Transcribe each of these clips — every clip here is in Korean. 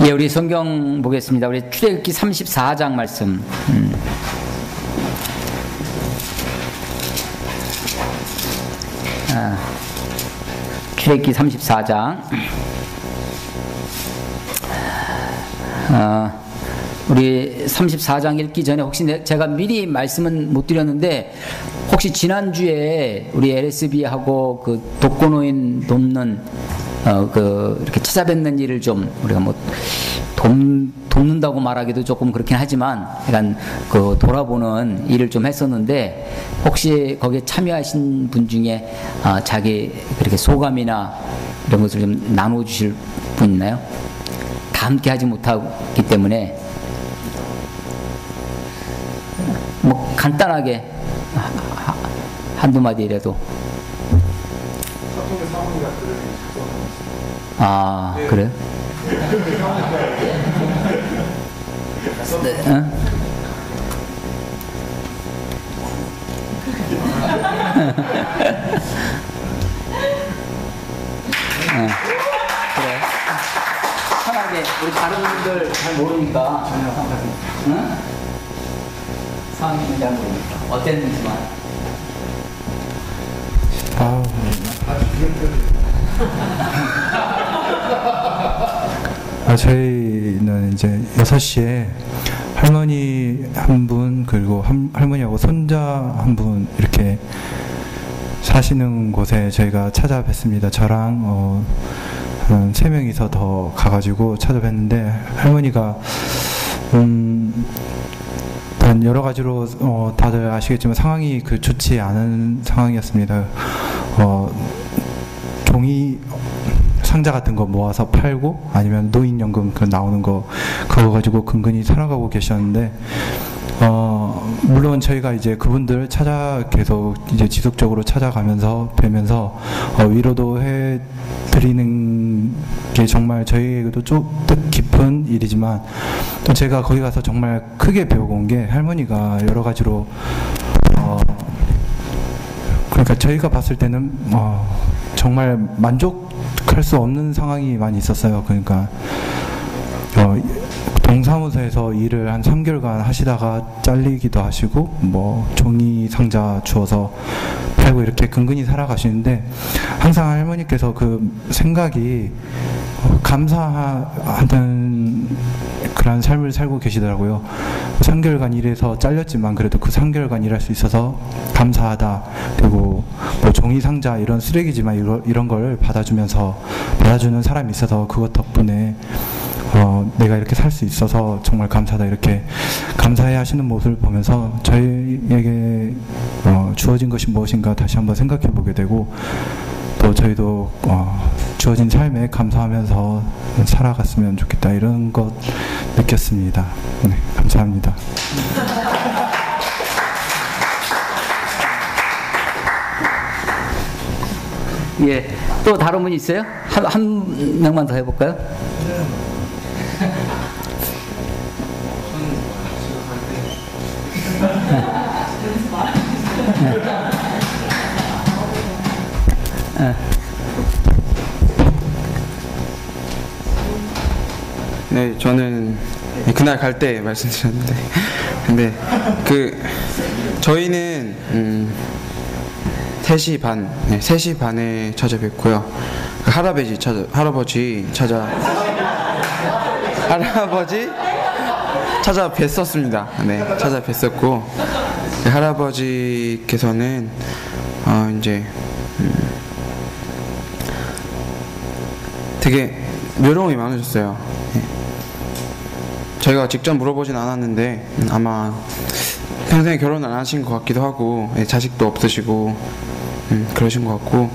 예, 우리 성경 보겠습니다. 우리 출애굽기 34장 말씀. 출애굽기 34장. 우리 34장 읽기 전에 혹시 제가 미리 말씀은 못 드렸는데, 혹시 지난주에 우리 LSB하고 그 독거노인 돕는 이렇게 찾아뵙는 일을 좀 우리가 뭐 돕는다고 말하기도 조금 그렇긴 하지만 약간 그 돌아보는 일을 좀 했었는데, 혹시 거기에 참여하신 분 중에 자기 그렇게 소감이나 이런 것을 좀 나눠주실 분 있나요? 다 함께 하지 못하기 때문에 뭐 간단하게 한두 마디라도. 아, 그래요? 네. 응? 그래. 편하게. 우리 다른 분들 잘 모르니까. 응? 상황이 잘 모르니까. 어땠는지만. 저희는 이제 6시에 할머니 한 분, 그리고 할머니하고 손자 한 분 이렇게 사시는 곳에 저희가 찾아뵀습니다. 저랑 한 3명이서 더 가가지고 찾아뵀는데, 할머니가 여러 가지로 다들 아시겠지만 상황이 좋지 않은 상황이었습니다. 종이 상자 같은 거 모아서 팔고, 아니면 노인연금 나오는 거 그거 가지고 근근히 살아가고 계셨는데, 물론 저희가 이제 그분들 계속 이제 지속적으로 찾아가면서 뵈면서 위로도 해드리는 게 정말 저희에게도 좀 뜻깊은 일이지만, 또 제가 거기 가서 정말 크게 배우고 온 게, 할머니가 여러 가지로 그러니까 저희가 봤을 때는 정말 만족할 수 없는 상황이 많이 있었어요. 그러니까 동사무소에서 일을 한 3개월간 하시다가 잘리기도 하시고, 뭐 종이 상자 주워서 팔고 이렇게 근근히 살아가시는데, 항상 할머니께서 그 생각이 감사하는 그런 삶을 살고 계시더라고요. 3개월간 일해서 잘렸지만 그래도 그 3개월간 일할 수 있어서 감사하다. 그리고 뭐 종이 상자 이런 쓰레기지만 이런 걸 받아주는 사람이 있어서 그것 덕분에 내가 이렇게 살 수 있어서 정말 감사하다, 이렇게 감사해 하시는 모습을 보면서 저희에게 주어진 것이 무엇인가 다시 한번 생각해 보게 되고, 또 저희도 주어진 삶에 감사하면서 살아갔으면 좋겠다, 이런 것 느꼈습니다. 네, 감사합니다. 예, 또 다른 분 있어요? 한 명만 더 해볼까요? 네, 저는 그날 갈 때 말씀드렸는데, 근데 저희는 3시 반에 찾아뵙고요. 할아버지 찾아뵀었습니다. 네, 찾아뵀었고, 할아버지께서는 이제 되게 묘롱이 많으셨어요. 네. 저희가 직접 물어보진 않았는데 아마 평생에 결혼 안 하신 것 같기도 하고, 자식도 없으시고 그러신 것 같고,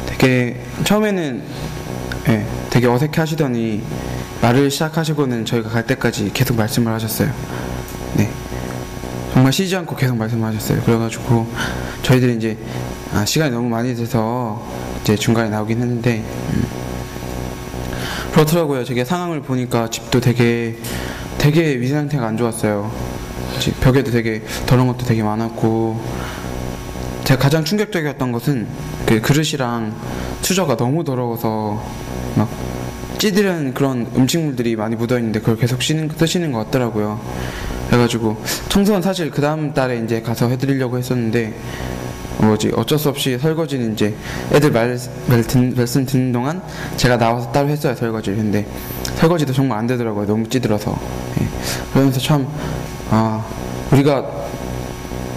되게 처음에는 되게 어색해 하시더니 말을 시작하시고는 저희가 갈 때까지 계속 말씀을 하셨어요. 네, 정말 쉬지 않고 계속 말씀을 하셨어요. 그래가지고 저희들이 이제 시간이 너무 많이 돼서 이제 중간에 나오긴 했는데 그렇더라고요. 제가 상황을 보니까 집도 되게 위생 상태가 안 좋았어요. 벽에도 되게 더러운 것도 되게 많았고, 제가 가장 충격적이었던 것은 그 그릇이랑 수저가 너무 더러워서 막 찌들은 그런 음식물들이 많이 묻어있는데 그걸 계속 쓰시는 것 같더라고요. 그래가지고 청소는 사실 그 다음 달에 이제 가서 해드리려고 했었는데 어쩔 수 없이 설거지는 이제 애들 말씀 듣는 동안 제가 나와서 따로 했어요, 설거지를. 근데 설거지도 정말 안 되더라고요, 너무 찌들어서. 예. 그러면서 참 우리가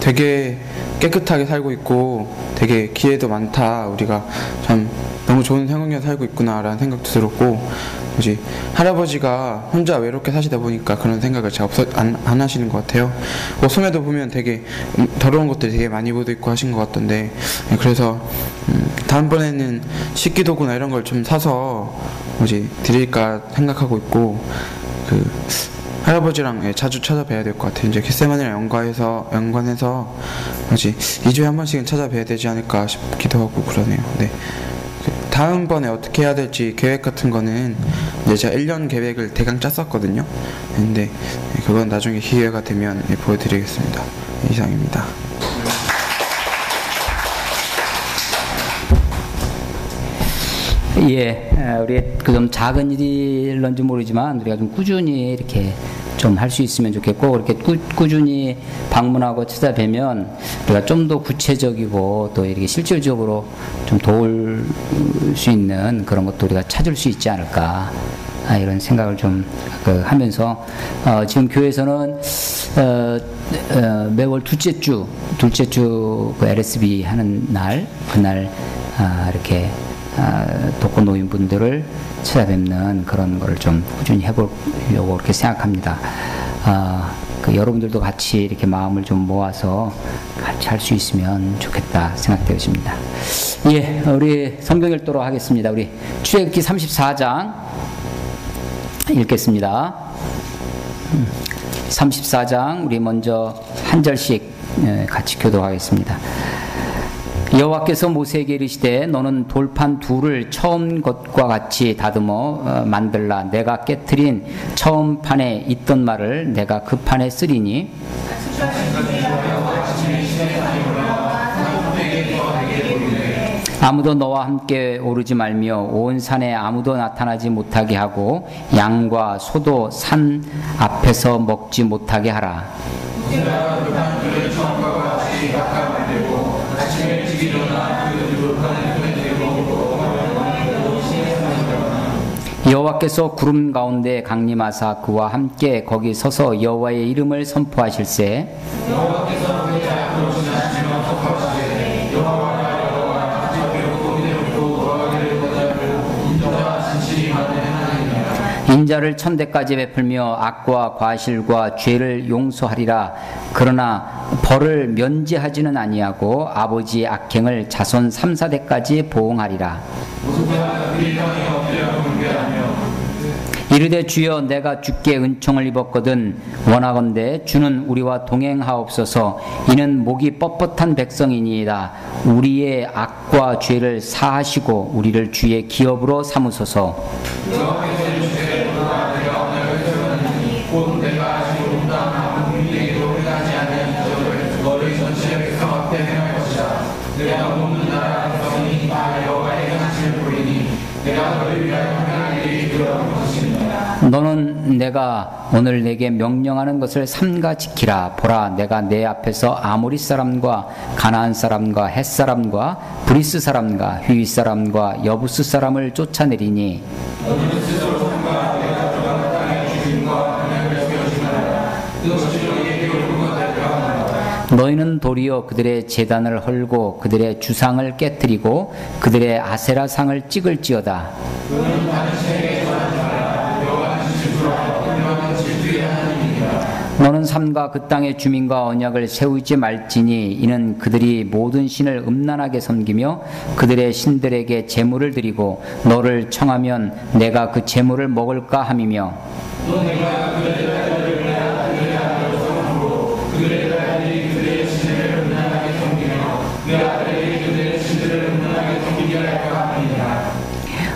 되게 깨끗하게 살고 있고 되게 기회도 많다, 우리가 참 너무 좋은 환경에서 살고 있구나 라는 생각도 들었고, 할아버지가 혼자 외롭게 사시다 보니까 그런 생각을 잘 안 하시는 것 같아요. 소매도 보면 되게 더러운 것들이 되게 많이 묻어있고 하신 것 같던데, 그래서 다음번에는 식기도구나 이런 걸 좀 사서 드릴까 생각하고 있고, 할아버지랑 자주 찾아뵈야 될 것 같아요. 이제 겟세마네랑 연관해서 2주에 한 번씩은 찾아뵈야 되지 않을까 싶기도 하고 그러네요. 네. 다음번에 어떻게 해야 될지 계획 같은 거는 이제 제가 1년 계획을 대강 짰었거든요. 근데 그건 나중에 기회가 되면 보여드리겠습니다. 이상입니다. 예, 우리 좀 작은 일일런지 모르지만 우리가 좀 꾸준히 이렇게 좀 할 수 있으면 좋겠고, 이렇게 꾸준히 방문하고 찾아뵈면 우리가 좀 더 구체적이고 또 이렇게 실질적으로 좀 도울 수 있는 그런 것도 우리가 찾을 수 있지 않을까, 이런 생각을 좀 하면서 지금 교회에서는 매월 둘째 주 그 LSB 하는 날, 그날 이렇게 독거 노인분들을 찾아뵙는 그런 거를 좀 꾸준히 해보려고 그렇게 생각합니다. 여러분들도 같이 이렇게 마음을 좀 모아서 같이 할 수 있으면 좋겠다 생각되어집니다. 예, 우리 성경 읽도록 하겠습니다. 우리 출애굽기 34장 읽겠습니다. 34장 우리 먼저 한 절씩 같이 교독하겠습니다. 여호와께서 모세에게 이르시되 너는 돌판 둘을 처음 것과 같이 다듬어 만들라. 내가 깨트린 처음 판에 있던 말을 내가 그 판에 쓰리니 아무도 너와 함께 오르지 말며 온 산에 아무도 나타나지 못하게 하고 양과 소도 산 앞에서 먹지 못하게 하라. 여호와께서 구름 가운데 강림하사 그와 함께 거기 서서 여호와의 이름을 선포하실세. 인자를 천대까지 베풀며 악과 과실과 죄를 용서하리라. 그러나 벌을 면제하지는 아니하고 아버지의 악행을 자손 3,4대까지 보응하리라. 이르되 주여 내가 주께 은총을 입었거든 원하건대 주는 우리와 동행하옵소서. 이는 목이 뻣뻣한 백성이니이다. 우리의 악과 죄를 사하시고 우리를 주의 기업으로 삼으소서. 너는 내가 오늘 내게 명령하는 것을 삼가 지키라. 보라, 내가 내 앞에서 아모리 사람과 가나안 사람과 헷 사람과 브리스 사람과 휘윗 사람과 여부스 사람을 쫓아내리니 너희는 도리어 그들의 제단을 헐고 그들의 주상을 깨뜨리고 그들의 아세라상을 찍을지어다. 너는 산과 그 땅의 주민과 언약을 세우지 말지니 이는 그들이 모든 신을 음란하게 섬기며 그들의 신들에게 제물을 드리고 너를 청하면 내가 그 제물을 먹을까 함이며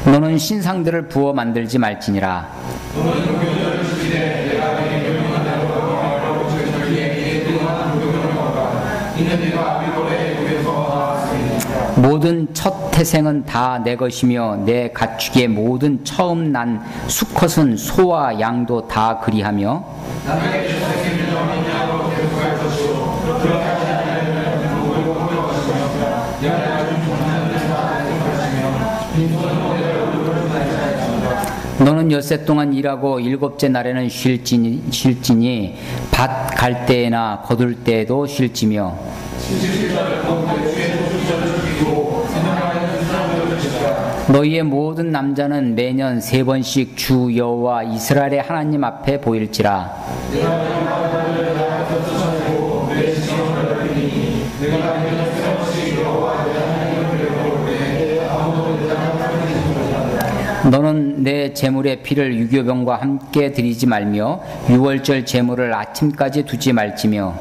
너는 신상들을 부어 만들지 말지니라. 모든 첫 태생은 다 내 것이며 내 가축의 모든 처음 난 수컷은 소와 양도 다 그리하며 너는 엿새 동안 일하고 일곱째 날에는 쉴지니 밭 갈 때나 거둘 때에도 쉴지며 너희의 모든 남자는 매년 3번씩 주 여호와 이스라엘의 하나님 앞에 보일지라. 너는 내 제물의 피를 유교병과 함께 드리지 말며 유월절 제물을 아침까지 두지 말지며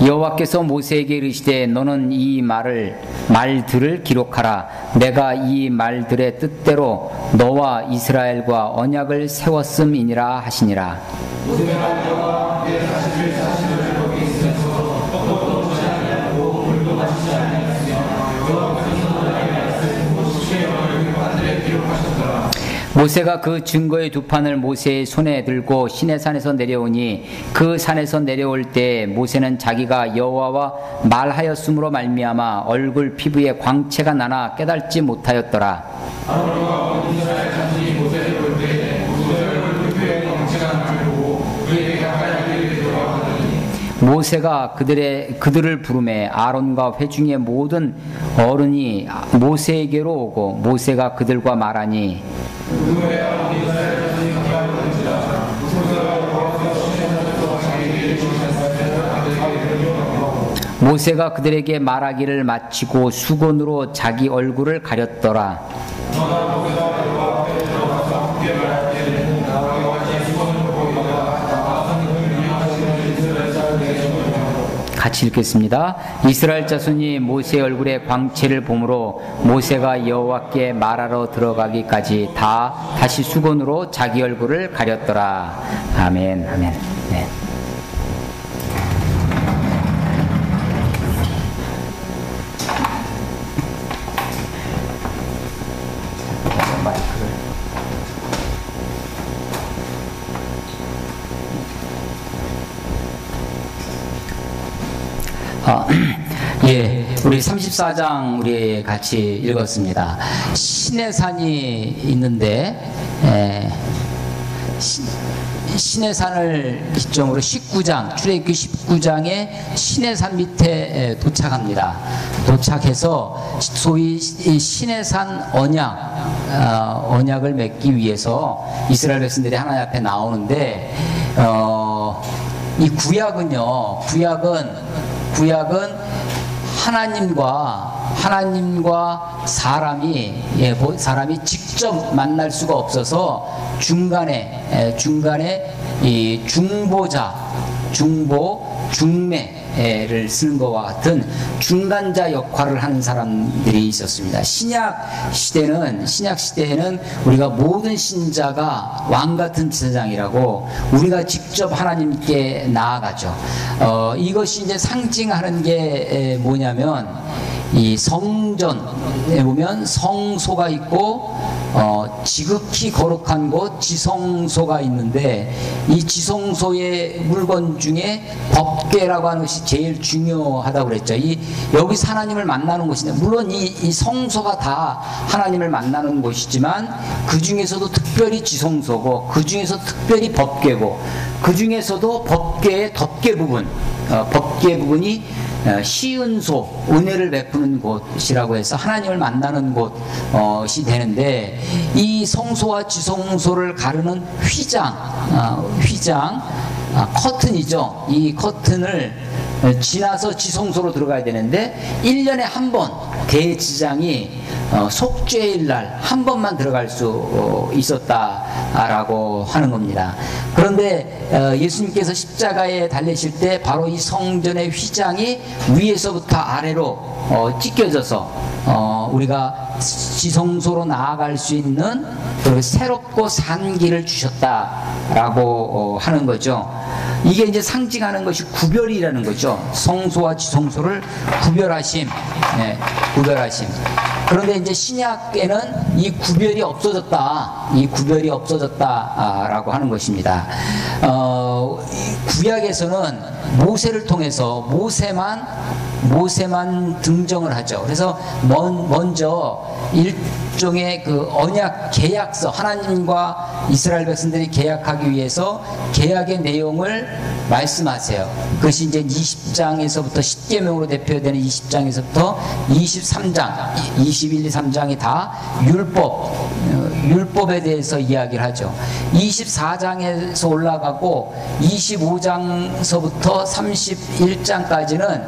여호와께서 모세에게 이르시되 너는 이 말들을 기록하라. 내가 이 말들의 뜻대로 너와 이스라엘과 언약을 세웠음이니라 하시니라. 모세가 그 증거의 두 판을 모세의 손에 들고 시내산에서 내려오니 그 산에서 내려올 때 모세는 자기가 여호와와 말하였으므로 말미암아 얼굴 피부에 광채가 나나 깨닫지 못하였더라. 모세가 그들을 부르매 아론과 회중의 모든 어른이 모세에게로 오고 모세가 그들과 말하니 모세가 그들에게 말하기를 마치고 수건으로 자기 얼굴을 가렸더라. 같이 읽겠습니다. 이스라엘 자손이 모세의 얼굴에 광채를 보므로 모세가 여호와께 말하러 들어가기까지 다시 수건으로 자기 얼굴을 가렸더라. 아멘. 아멘. 네. 예, 우리 34장 우리 같이 읽었습니다. 시내산이 있는데 시내산을 기점으로 19장, 출애굽기 19장에 시내산 밑에 도착합니다. 도착해서 소위 시내산 언약을 맺기 위해서 이스라엘 백성들이 하나님 앞에 나오는데 이 구약은요, 구약은 하나님과 사람이 직접 만날 수가 없어서 중간에 이 중매를 쓰는 것과 같은 중간자 역할을 하는 사람들이 있었습니다. 신약 시대에는 우리가 모든 신자가 왕 같은 제사장이라고 우리가 직접 하나님께 나아가죠. 이것이 이제 상징하는 게 뭐냐면 이 성전에 보면 성소가 있고 지극히 거룩한 곳 지성소가 있는데 이 지성소의 물건 중에 법궤라고 하는 것이 제일 중요하다고 그랬죠. 여기서 하나님을 만나는 곳인데 물론 이 성소가 다 하나님을 만나는 곳이지만 그 중에서도 특별히 지성소고 그 중에서 특별히 법궤고 그 중에서도 법궤의 덮개 부분이 시은소, 은혜를 베푸는 곳이라고 해서 하나님을 만나는 곳이 되는데 이 성소와 지성소를 가르는 휘장, 커튼이죠. 이 커튼을 지나서 지성소로 들어가야 되는데 1년에 한 번 대지장이 속죄일 날 한 번만 들어갈 수 있었다라고 하는 겁니다. 그런데 예수님께서 십자가에 달리실 때 바로 이 성전의 휘장이 위에서부터 아래로 찢겨져서 우리가 지성소로 나아갈 수 있는 새롭고 산 길을 주셨다라고 하는 거죠. 이게 이제 상징하는 것이 구별이라는 거죠. 성소와 지성소를 구별하심, 구별하심. 그런데 이제 신약에는 이 구별이 없어졌다라고 하는 것입니다. 구약에서는 모세를 통해서 모세만 등정을 하죠. 그래서 먼저 일종의 그 언약 계약서, 하나님과 이스라엘 백성들이 계약하기 위해서 계약의 내용을 말씀하세요. 그것이 이제 20장에서부터 10계명으로 대표되는 20장에서부터 23장, 21, 2, 3장이 다 율법에 대해서 이야기를 하죠. 24장에서 올라가고 25장서부터 31장까지는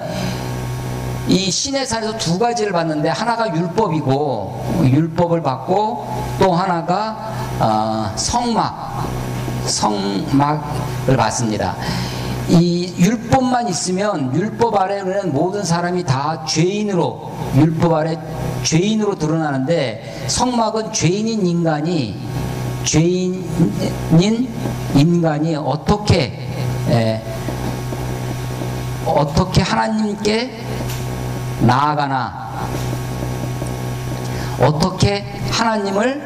이 시내산에서 두 가지를 봤는데, 하나가 율법을 받고 또 하나가 성막을 받습니다. 이 율법만 있으면, 율법 아래는 모든 사람이 다 율법 아래 죄인으로 드러나는데, 성막은 죄인인 인간이 어떻게 하나님께 나아가나, 어떻게 하나님을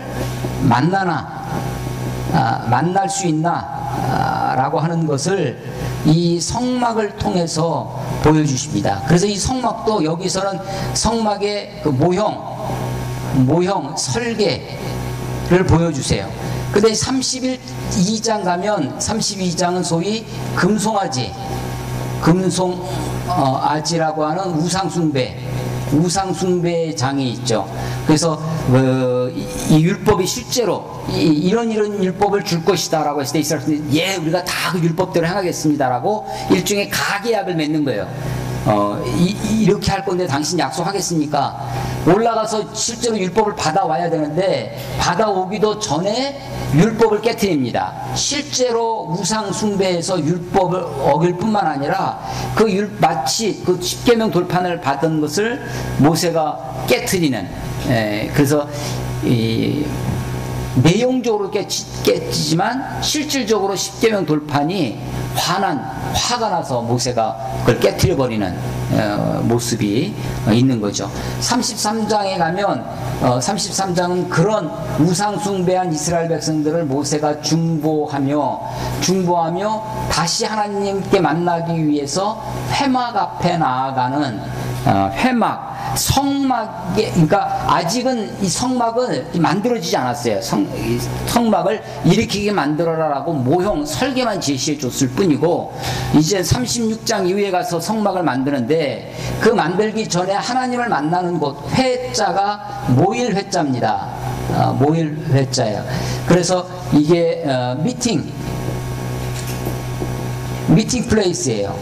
만날 수 있나 라고 하는 것을 이 성막을 통해서 보여주십니다. 그래서 이 성막도, 여기서는 성막의 그 모형 설계를 보여주세요. 근데 32장 가면, 32장은 소위 아지라고 하는 우상숭배 장이 있죠. 그래서 이 율법이 실제로 이런 율법을 줄 것이다라고 했을 때 이스라엘은 우리가 다 그 율법대로 행하겠습니다라고 일종의 가계약을 맺는 거예요. 이렇게 할 건데 당신 약속하겠습니까? 올라가서 실제로 율법을 받아와야 되는데, 받아오기도 전에 율법을 깨트립니다. 실제로 우상 숭배에서 율법을 어길 뿐만 아니라 마치 그 십계명 돌판을 받은 것을 모세가 깨트리는, 그래서 내용적으로 깨지지만 실질적으로 십계명 돌판이 화가 나서 모세가 그걸 깨트려 버리는 모습이 있는 거죠. 33장에 가면 33장은 그런 우상숭배한 이스라엘 백성들을 모세가 중보하며 다시 하나님께 만나기 위해서 회막 앞에 나아가는 성막에, 그러니까 아직은 이 성막은 만들어지지 않았어요. 성막을 일으키게 만들어라라고 모형 설계만 제시해 줬을 뿐이고, 이제 36장 이후에 가서 성막을 만드는데, 그 만들기 전에 하나님을 만나는 곳, 회자가 모일 회자입니다. 모일 회자예요. 그래서 이게 미팅 플레이스예요.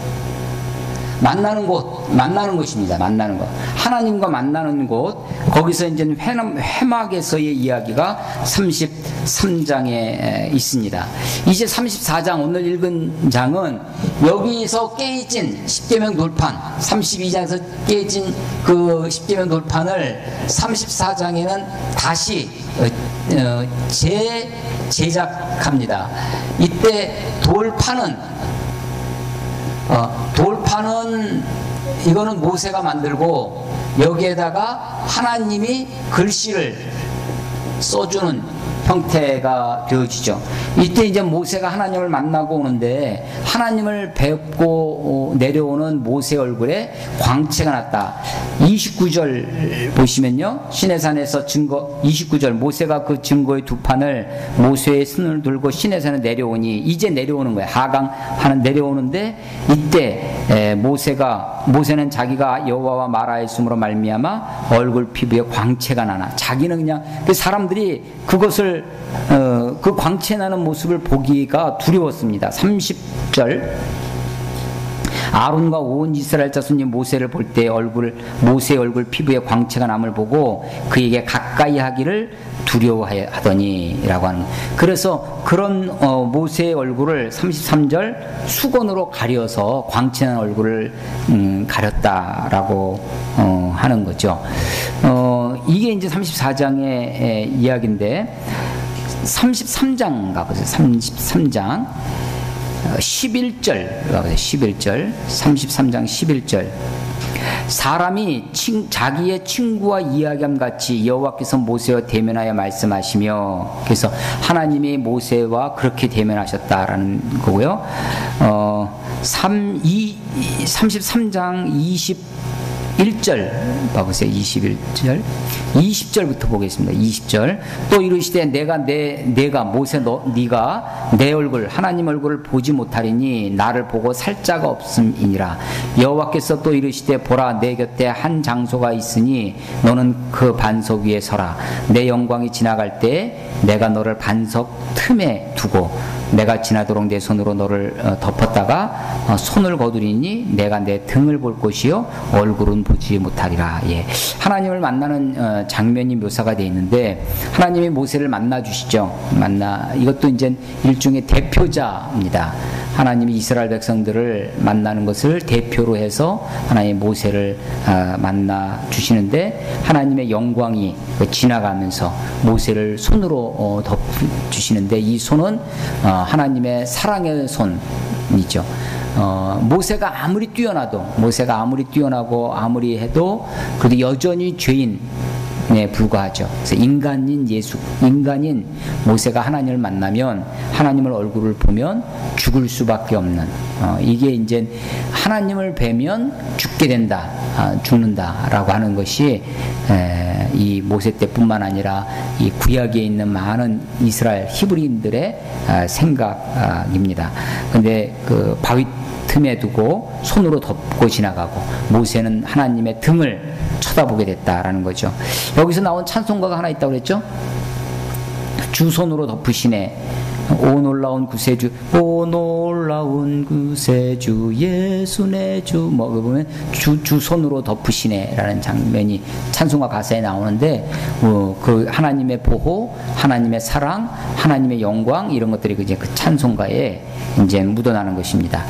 만나는 곳입니다. 만나는 곳. 하나님과 만나는 곳. 거기서 이제 회막에서의 이야기가 33장에 있습니다. 이제 34장, 오늘 읽은 장은 여기서 깨진 십계명 돌판, 32장에서 깨진 그 십계명 돌판을 34장에는 다시 재제작합니다. 이때 돌판은 이거는 모세가 만들고, 여기에다가 하나님이 글씨를 써주는 형태가 되어지죠. 이때 이제 모세가 하나님을 만나고 오는데, 하나님을 뵙고 내려오는 모세 얼굴에 광채가 났다. 29절 보시면요, 시내산에서 29절, 모세가 그 증거의 두 판을 모세의 손을 들고 시내산에 내려오니, 이제 내려오는 거예요. 하강 내려오는데, 이때 모세는 자기가 여호와와 말하였으므로 말미암아 얼굴 피부에 광채가 나나, 자기는 그냥 그 사람들이 그것을 그 광채 나는 모습을 보기가 두려웠습니다. 30절, 아론과 온 이스라엘 자손이 모세를 볼 때 모세의 얼굴 피부에 광채가 남을 보고 그에게 가까이 하기를 두려워하더니라고 하는. 그래서 그런 모세의 얼굴을 33절 수건으로 가려서 광채난 얼굴을 가렸다라고 하는 거죠. 이게 이제 34장의 이야기인데 33장 가보세요. 33장 11절 가보세요. 11절 33장 11절 사람이 자기의 친구와 이야기함 같이 여호와께서 모세와 대면하여 말씀하시며, 그래서 하나님이 모세와 그렇게 대면하셨다라는 거고요. 33장 21절 봐보세요. 21절 20절부터 보겠습니다. 20절 또 이르시되 내가 모세 네가 내 얼굴 하나님 얼굴을 보지 못하리니 나를 보고 살 자가 없음이니라. 여호와께서 또 이르시되 보라 내 곁에 한 장소가 있으니 너는 그 반석 위에 서라. 내 영광이 지나갈 때 내가 너를 반석 틈에 두고 내가 지나도록 내 손으로 너를 덮었다가 손을 거두리니 내가 내 등을 볼 것이요 얼굴은 보지 못하리라. 예. 하나님을 만나는 장면이 묘사가 되어 있는데 하나님이 모세를 만나 주시죠. 이것도 이제 일종의 대표자입니다. 하나님이 이스라엘 백성들을 만나는 것을 대표로 해서 하나님 모세를 만나 주시는데 하나님의 영광이 지나가면서 모세를 손으로 덮 주시는데 이 손은 하나님의 사랑의 손이죠. 모세가 아무리 뛰어나고 아무리 해도 그래도 여전히 죄인에 불과하죠. 그래서 인간인 모세가 하나님을 만나면 하나님을 얼굴을 보면 죽을 수밖에 없는, 이게 이제 하나님을 뵈면 죽게 된다, 죽는다라고 하는 것이 이 모세 때뿐만 아니라 이 구약에 있는 많은 이스라엘 히브리인들의 생각입니다. 근데 그 바위 틈에 두고 손으로 덮고 지나가고 모세는 하나님의 등을 쳐다보게 됐다라는 거죠. 여기서 나온 찬송가가 하나 있다고 그랬죠? 주 손으로 덮으시네. 오 놀라운 구세주, 오 놀라운 구세주 예수 내 주, 뭐 보면 주 손으로 덮으시네라는 장면이 찬송가 가사에 나오는데 그 하나님의 보호, 하나님의 사랑, 하나님의 영광 이런 것들이 이제 그 찬송가에 이제 묻어나는 것입니다.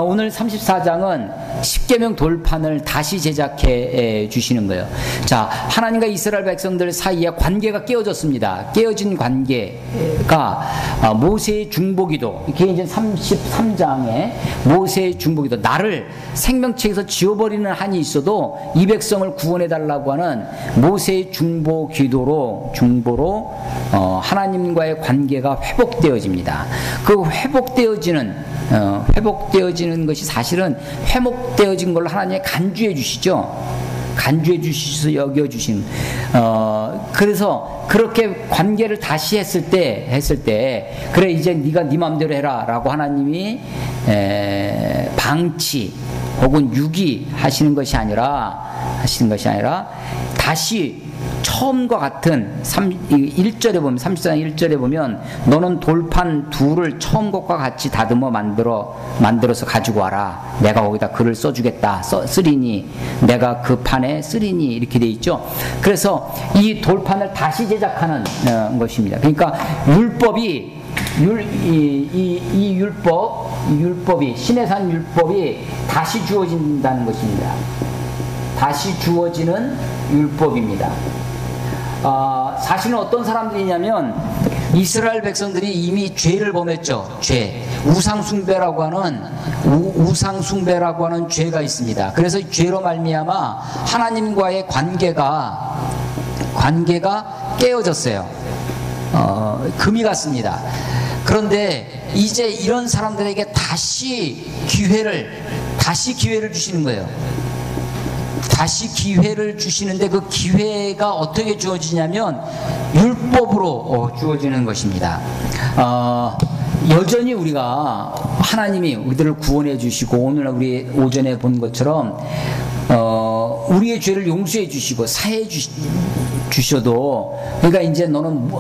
오늘 34장은 십계명 돌판을 다시 제작해 주시는 거예요. 자, 하나님과 이스라엘 백성들 사이에 관계가 깨어졌습니다. 깨어진 관계가 모세의 중보기도, 이게 이제 33장에 모세의 중보기도, 나를 생명책에서 지워버리는 한이 있어도 이 백성을 구원해달라고 하는 모세의 중보로 하나님과의 관계가 회복되어집니다. 그 회복되어지는 것이 사실은 회복되어진 걸로 하나님이 간주해 주시죠. 간주해 주셔서 여겨주신, 그래서 그렇게 관계를 다시 했을 때 그래 이제 네가 네 마음대로 해라 라고 하나님이 방치 혹은 유기하시는 것이 아니라 다시 처음과 같은 1절에 보면 34장 1절에 보면 너는 돌판 둘을 처음 것과 같이 다듬어 만들어서 가지고 와라. 내가 거기다 글을 써주겠다. 쓰리니 내가 그 판에 쓰리니 이렇게 돼 있죠. 그래서 이 돌판을 다시 제작하는 것입니다. 그러니까 율법이 율법이 시내산 율법이 다시 주어진다는 것입니다. 다시 주어지는 율법입니다. 사실은 어떤 사람들이냐면 이스라엘 백성들이 이미 죄를 범했죠. 우상숭배라고 하는 죄가 있습니다. 그래서 죄로 말미암아 하나님과의 관계가 깨어졌어요. 금이 갔습니다. 그런데 이제 이런 사람들에게 다시 기회를 주시는 거예요. 다시 기회를 주시는데 그 기회가 어떻게 주어지냐면 율법으로 주어지는 것입니다. 여전히 하나님이 우리들을 구원해 주시고 오늘 우리 오전에 본 것처럼 우리의 죄를 용서해 주시고 사해 주셔도, 그러니까 이제 너는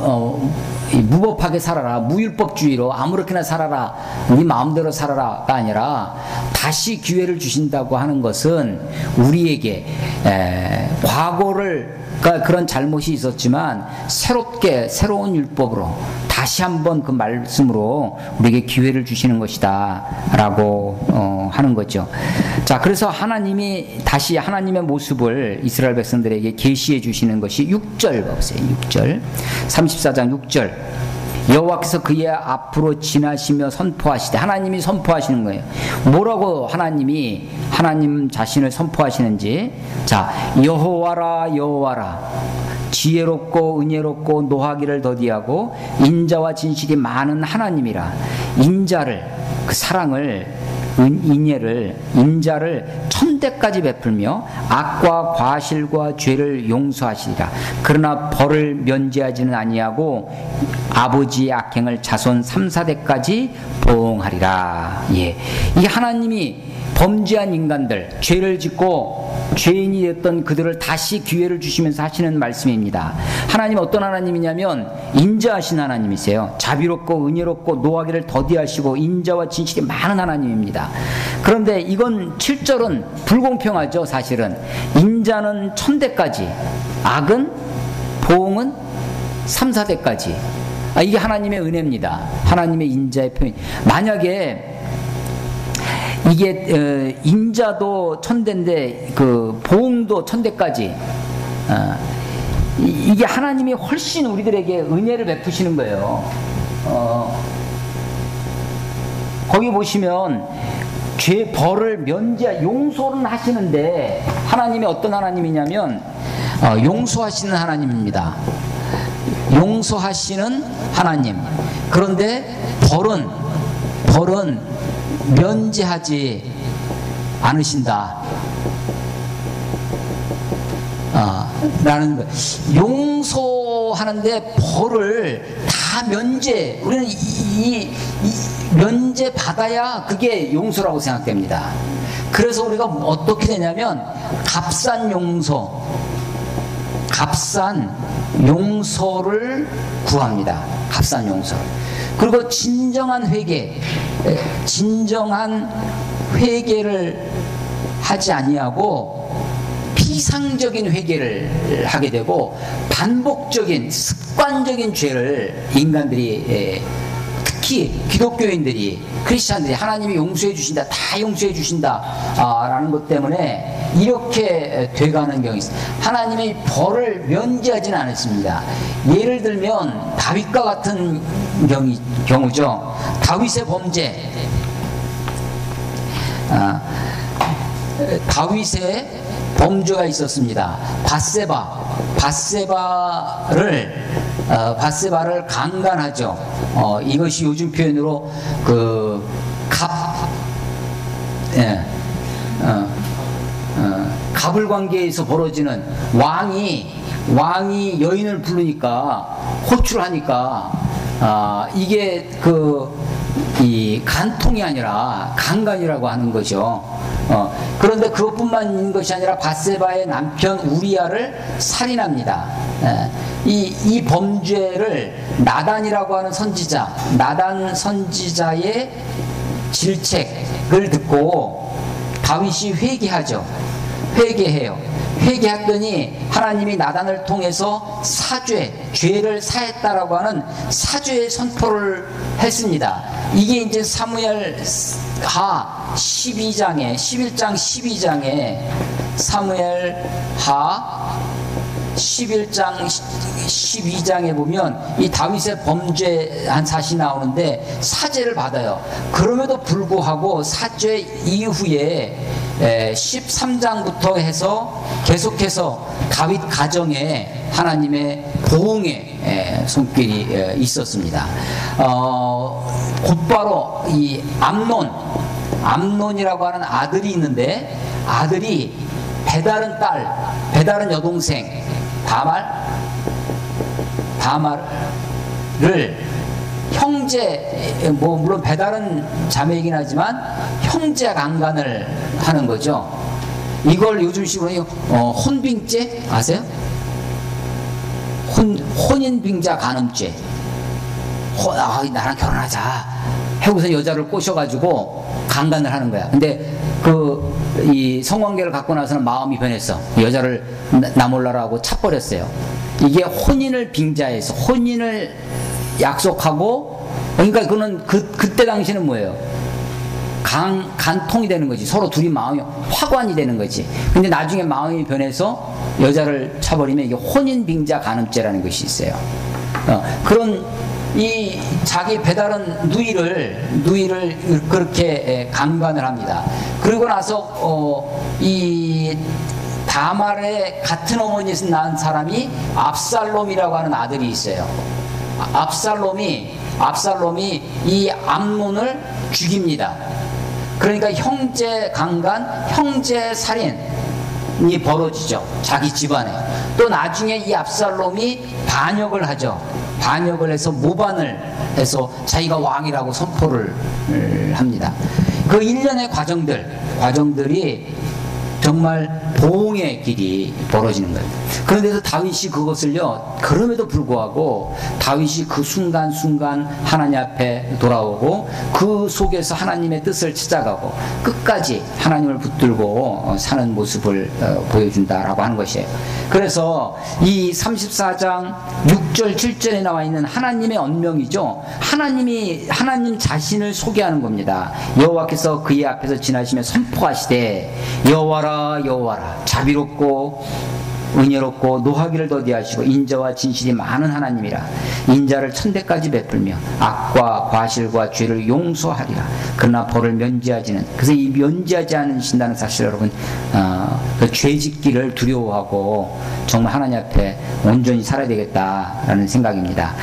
무법하게 살아라, 무율법주의로 아무렇게나 살아라, 네 마음대로 살아라가 아니라 다시 기회를 주신다고 하는 것은 우리에게 과거를 그런 잘못이 있었지만 새로운 율법으로 다시 한번 그 말씀으로 우리에게 기회를 주시는 것이다 라고 하는 거죠. 자, 그래서 하나님이 다시 하나님의 모습을 이스라엘 백성들에게 계시해 주시는 것이 6절 보세요. 6절 34장 6절 여호와께서 그의 앞으로 지나시며 선포하시되, 하나님이 선포하시는 거예요. 뭐라고 하나님이 하나님 자신을 선포하시는지. 자, 여호와라 여호와라, 지혜롭고 은혜롭고 노하기를 더디하고 인자와 진실이 많은 하나님이라. 인자를, 그 사랑을, 인예를, 인자를 천대까지 베풀며 악과 과실과 죄를 용서하시리라. 그러나 벌을 면제하지는 아니하고 아버지의 악행을 자손 3, 4대까지 보응하리라. 예, 이 하나님이 범죄한 인간들, 죄를 짓고 죄인이 됐던 그들을 다시 기회를 주시면서 하시는 말씀입니다. 하나님 어떤 하나님이냐면 인자하신 하나님이세요. 자비롭고 은혜롭고 노하기를 더디하시고 인자와 진실이 많은 하나님입니다. 그런데 이건 7절은 불공평하죠. 사실은 인자는 1000대까지, 악은, 보응은 3, 4대까지. 이게 하나님의 은혜입니다. 하나님의 인자의 표현. 만약에 이게 인자도 1000대인데 그 보응도 1000대까지, 이게 하나님이 훨씬 우리들에게 은혜를 베푸시는 거예요. 거기 보시면 죄 벌을 면제, 용서는 하시는데 하나님이 어떤 하나님이냐면 용서하시는 하나님입니다. 용서하시는 하나님. 그런데 벌은 면제하지 않으신다. 라는 거. 용서하는데 벌을 다 면제, 우리는 이 면제 받아야 그게 용서라고 생각됩니다. 그래서 우리가 어떻게 되냐면 값싼 용서를 구합니다. 값싼 용서를. 그리고 진정한 회개를 하지 아니하고 피상적인 회개를 하게 되고 반복적인 습관적인 죄를 인간들이, 특히 기독교인들이, 크리스찬들이 하나님이 용서해 주신다, 다 용서해 주신다 라는 것 때문에 이렇게 돼가는 경우가 있습니다. 하나님이 벌을 면제하지는 않았습니다. 예를 들면 다윗과 같은 경우죠. 다윗의 범죄, 다윗의 범죄가 있었습니다. 바세바를 강간하죠. 이것이 요즘 표현으로 갑을 관계에서 벌어지는, 왕이 여인을 부르니까 호출하니까 이게 이 간통이 아니라 강간이라고 하는 거죠. 그런데 그것뿐만 것이 아니라 바세바의 남편 우리아를 살인합니다. 이 범죄를 나단이라고 하는 나단 선지자의 질책을 듣고 다윗이 회개해요. 회개했더니 하나님이 나단을 통해서 죄를 사했다라고 하는 사죄의 선포를 했습니다. 이게 이제 사무엘하 11장 12장에 사무엘하 11장 12장에 보면 이 다윗의 범죄한 사실이 나오는데 사죄를 받아요. 그럼에도 불구하고 사죄 이후에 13장부터 해서 계속해서 다윗 가정에 하나님의 보응의 손길이 있었습니다. 곧바로 이 암논이라고 하는 아들이 있는데, 아들이 배다른 여동생 다말을 물론 배다른 자매이긴 하지만 형제 강간을 하는 거죠. 이걸 요즘식으로 혼빙죄 아세요? 혼인빙자 간음죄. 나랑 결혼하자 하고서 여자를 꼬셔가지고 강간을 하는 거야. 근데 이 성관계를 갖고 나서는 마음이 변했어. 여자를 나 몰라라고 차버렸어요. 이게 혼인을 빙자해서 혼인을 약속하고, 그러니까 그때 당시는 뭐예요? 간통이 되는 거지. 서로 둘이 마음이 화관이 되는 거지. 근데 나중에 마음이 변해서 여자를 차버리면 이게 혼인빙자 간음죄라는 것이 있어요. 그런 이 자기 배다른 누이를 그렇게 강간을 합니다. 그리고 나서 이 다말의 같은 어머니에서 낳은 사람이 압살롬이라고 하는 아들이 있어요. 압살롬이 이 암논을 죽입니다. 그러니까 형제 강간, 형제 살인이 벌어지죠. 자기 집안에. 또 나중에 이 압살롬이 반역을 하죠. 반역을 해서 모반을 해서 자기가 왕이라고 선포를 합니다. 그 일련의 과정들이 정말 보응의 길이 벌어지는 거예요. 그런데도 다윗이 그것을요, 그럼에도 불구하고 다윗이 그 순간순간 하나님 앞에 돌아오고 그 속에서 하나님의 뜻을 찾아가고 끝까지 하나님을 붙들고 사는 모습을 보여준다라고 하는 것이에요. 그래서 이 34장 6절 7절에 나와 있는 하나님의 언명이죠. 하나님 자신을 소개하는 겁니다. 여호와께서 그의 앞에서 지나시며 선포하시되 여호와라 자비롭고 은혜롭고 노하기를 더디하시고 인자와 진실이 많은 하나님이라. 인자를 천대까지 베풀며 악과 과실과 죄를 용서하리라. 그러나 벌을 면제하지는, 그래서 이 면제하지 않으신다는 사실, 여러분, 그 죄짓기를 두려워하고 정말 하나님 앞에 온전히 살아야 되겠다라는 생각입니다.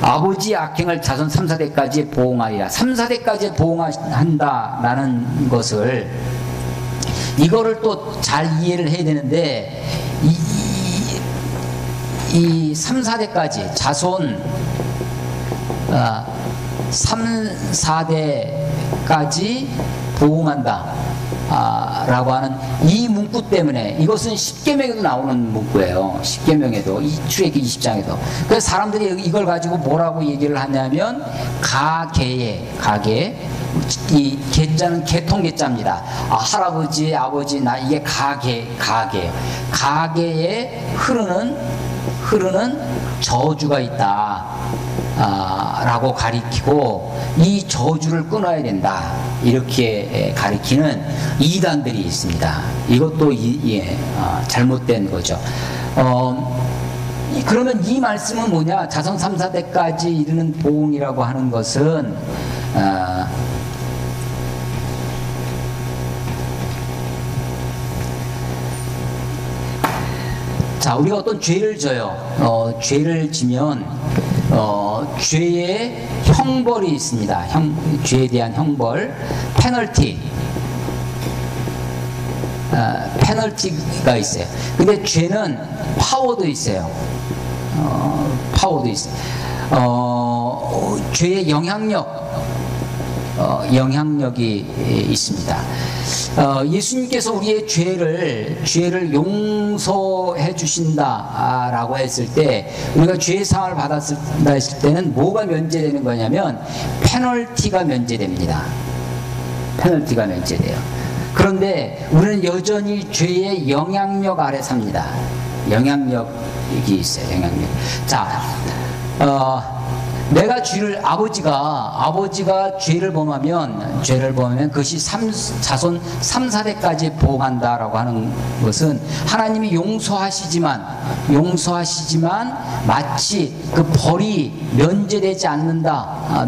아버지 악행을 자손 3,4대까지 보응하리라. 3,4대까지 보응한다라는 것을, 이거를 또 잘 이해를 해야 되는데, 이 3,4대까지 자손 3,4대까지 보응한다 라고 하는 이 문구 때문에, 이것은 십계명에도 나오는 문구예요. 십계명에도, 출애굽기 20장에도. 그래서 사람들이 이걸 가지고 뭐라고 얘기를 하냐면 가계, 이 계자는 계통계자입니다. 할아버지, 아버지, 나, 이게 가계에 흐르는 저주가 있다 라고 가리키고, 이 저주를 끊어야 된다 이렇게 가리키는 이단들이 있습니다. 이것도 잘못된 거죠. 그러면 이 말씀은 뭐냐? 자손 3,4대까지 이르는 보응이라고 하는 것은 자, 우리가 어떤 죄를 져요. 죄를 지면 죄의 형벌이 있습니다. 죄에 대한 형벌, 페널티가 있어요. 근데 죄는 파워도 있어요. 죄의 영향력이 있습니다. 예수님께서 우리의 죄를 용서해 주신다라고 했을 때, 우리가 죄의 사함을 받았다 했을 때는 뭐가 면제되는 거냐면 페널티가 면제됩니다. 페널티가 면제돼요. 그런데 우리는 여전히 죄의 영향력 아래 삽니다. 영향력이 있어요. 영향력. 자, 내가 아버지가 죄를 범하면 그것이 자손 3,4대까지 보응한다라고 하는 것은, 하나님이 용서하시지만 마치 그 벌이 면제되지 않는다라고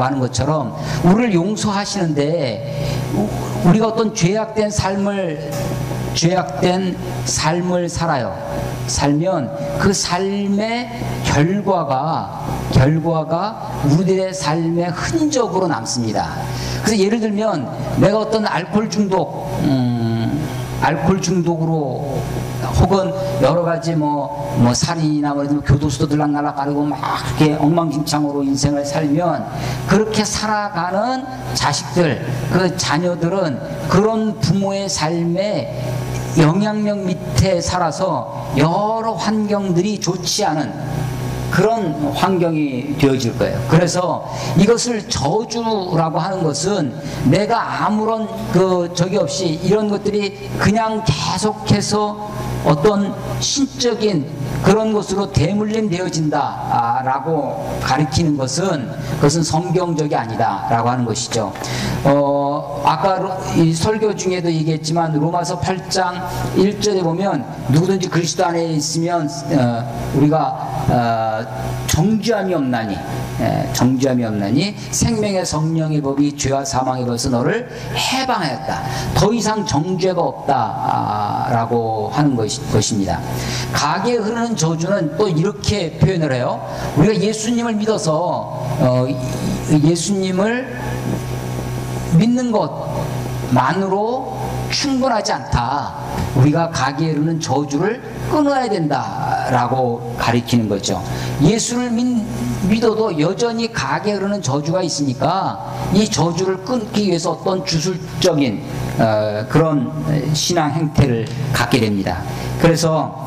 하는 것처럼 우리를 용서하시는데, 우리가 어떤 죄악된 삶을 살면 그 삶의 결과가 우리들의 삶의 흔적으로 남습니다. 그래서 예를 들면 내가 어떤 알코올 중독으로, 혹은 여러 가지 뭐 살인이나 교도소도 들락날락거리고 막 그렇게 엉망진창으로 인생을 살면, 그렇게 살아가는 자식들, 그 자녀들은 그런 부모의 삶에 영향력 밑에 살아서 여러 환경들이 좋지 않은 그런 환경이 되어질 거예요. 그래서 이것을 저주라고 하는 것은, 내가 아무런 적이 없이 이런 것들이 그냥 계속해서 어떤 신적인 그런 것으로 대물림 되어진다 라고 가리키는 것은 그것은 성경적이 아니다 라고 하는 것이죠. 아까 이 설교 중에도 얘기했지만 로마서 8장 1절에 보면 누구든지 그리스도 안에 있으면 우리가 정죄함이 없나니 생명의 성령의 법이 죄와 사망의 법에서 너를 해방하였다. 더 이상 정죄가 없다 라고 하는 것입니다. 가게에 흐르는 저주는 또 이렇게 표현을 해요. 우리가 예수님을 믿어서 예수님을 믿는 것만으로 충분하지 않다. 우리가 가게에 흐르는 저주를 끊어야 된다라고 가리키는 거죠. 예수를 믿어도 여전히 가게에 흐르는 저주가 있으니까 이 저주를 끊기 위해서 어떤 주술적인 그런 신앙 행태를 갖게 됩니다. 그래서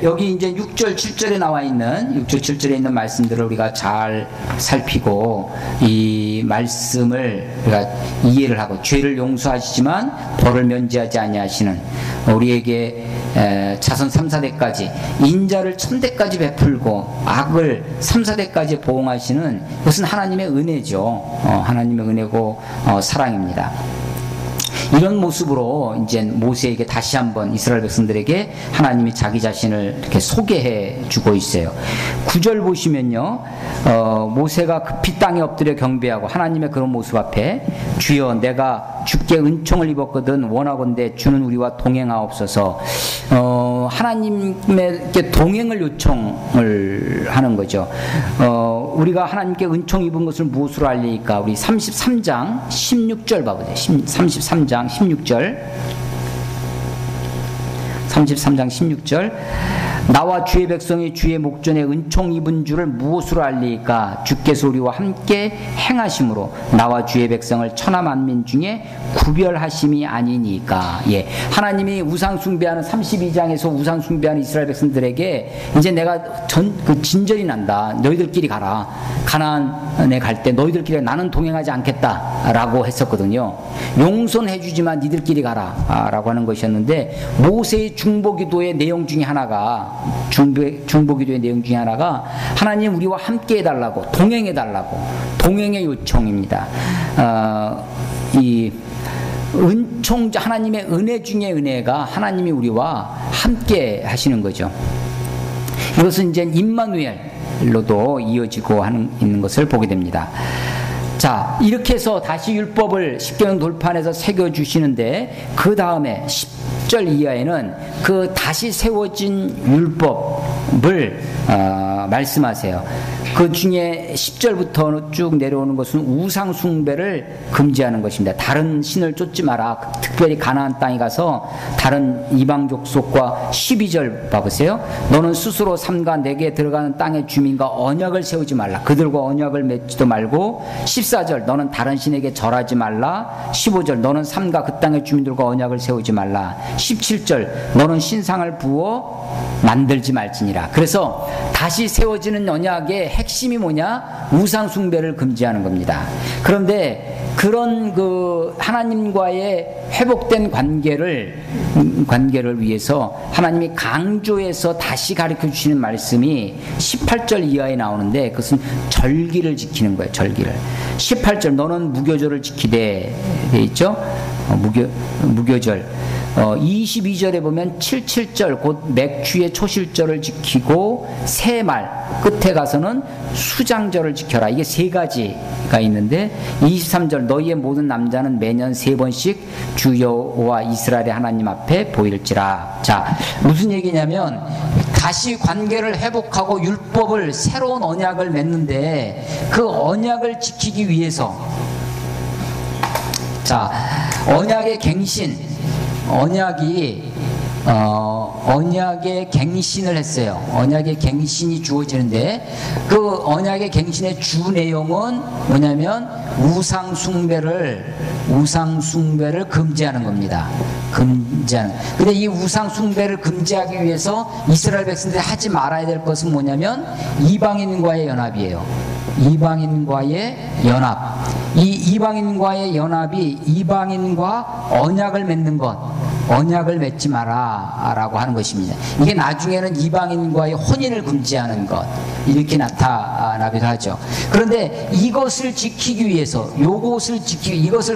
여기 이제 6절 7절에 나와 있는 6절 7절에 있는 말씀들을 우리가 잘 살피고 이 말씀을 우리가 이해를 하고 죄를 용서하시지만 벌을 면제하지 아니하시는 우리에게 자손 3, 4대까지 인자를 1000대까지 베풀고 악을 3, 4대까지 보응하시는 그것은 하나님의 은혜죠. 하나님의 은혜고 사랑입니다. 이런 모습으로 이제 모세에게 다시 한번 이스라엘 백성들에게 하나님이 자기 자신을 이렇게 소개해 주고 있어요. 9절 보시면요, 모세가 급히 땅에 엎드려 경배하고 하나님의 그런 모습 앞에 주여 내가 주께 은총을 입었거든 원하건대 주는 우리와 동행하옵소서. 하나님께 동행을 요청을 하는 거죠. 우리가 하나님께 은총 입은 것을 무엇으로 알리니까 우리 33장 16절 봐보세요. 33장 16절 33장 16절 나와 주의 백성이 주의 목전에 은총 입은 줄을 무엇으로 알리까? 주께서 우리와 함께 행하심으로 나와 주의 백성을 천하 만민 중에 구별하심이 아니니까. 예, 하나님이 우상 숭배하는 32장에서 우상 숭배하는 이스라엘 백성들에게 이제 내가 진절이 난다. 너희들끼리 가라. 가나안에 갈 때 너희들끼리 나는 동행하지 않겠다라고 했었거든요. 용서해주지만 니들끼리 가라라고 하는 것이었는데 모세의 중보기도의 내용 중에 하나가 중보기도의 내용 중에 하나가 하나님 우리와 함께 해달라고 동행해달라고 동행의 요청입니다. 이 은총 하나님의 은혜 중에 은혜가 하나님이 우리와 함께 하시는 거죠. 이것은 이제 임마누엘로도 이어지고 있는 것을 보게 됩니다. 자, 이렇게 해서 다시 율법을 십계명 돌판에서 새겨주시는데 그 다음에 10절 이하에는 그 다시 세워진 율법을 말씀하세요. 그 중에 10절부터 쭉 내려오는 것은 우상 숭배를 금지하는 것입니다. 다른 신을 쫓지 마라. 특별히 가나안 땅에 가서 다른 이방 족속과 12절 봐보세요. 너는 스스로 삼가 내게 들어가는 땅의 주민과 언약을 세우지 말라. 그들과 언약을 맺지도 말고 14절 너는 다른 신에게 절하지 말라. 15절 너는 삼가 그 땅의 주민들과 언약을 세우지 말라. 17절 너는 신상을 부어 만들지 말지니라. 그래서 다시 세워지는 언약의 핵심이 뭐냐? 우상 숭배를 금지하는 겁니다. 그런데 그런 그 하나님과의 회복된 관계를 위해서 하나님이 강조해서 다시 가르쳐 주시는 말씀이 18절 이하에 나오는데 그것은 절기를 지키는 거예요. 절기를. 18절 너는 무교절을 지키되 돼 있죠? 무교절. 22절에 보면 77절 곧 맥주의 초실절을 지키고 새말 끝에 가서는 수장절을 지켜라. 이게 세 가지가 있는데 23절 너희의 모든 남자는 매년 3번씩 주 여호와 이스라엘의 하나님 앞에 보일지라. 자, 무슨 얘기냐면 다시 관계를 회복하고 율법을 새로운 언약을 맺는데 그 언약을 지키기 위해서 자, 언약의 갱신 언약의 갱신을 했어요. 언약의 갱신이 주어지는데 그 언약의 갱신의 주 내용은 뭐냐면 우상 숭배를 금지하는 겁니다. 근데 이 우상 숭배를 금지하기 위해서 이스라엘 백성들이 하지 말아야 될 것은 뭐냐면 이방인과의 연합이에요. 이방인과의 연합. 이 이방인과의 연합이 이방인과 언약을 맺는 것. 언약을 맺지 마라 라고 하는 것입니다. 이게 나중에는 이방인과의 혼인을 금지하는 것 이렇게 나타나기도 하죠. 그런데 이것을 지키기 위해서 이것을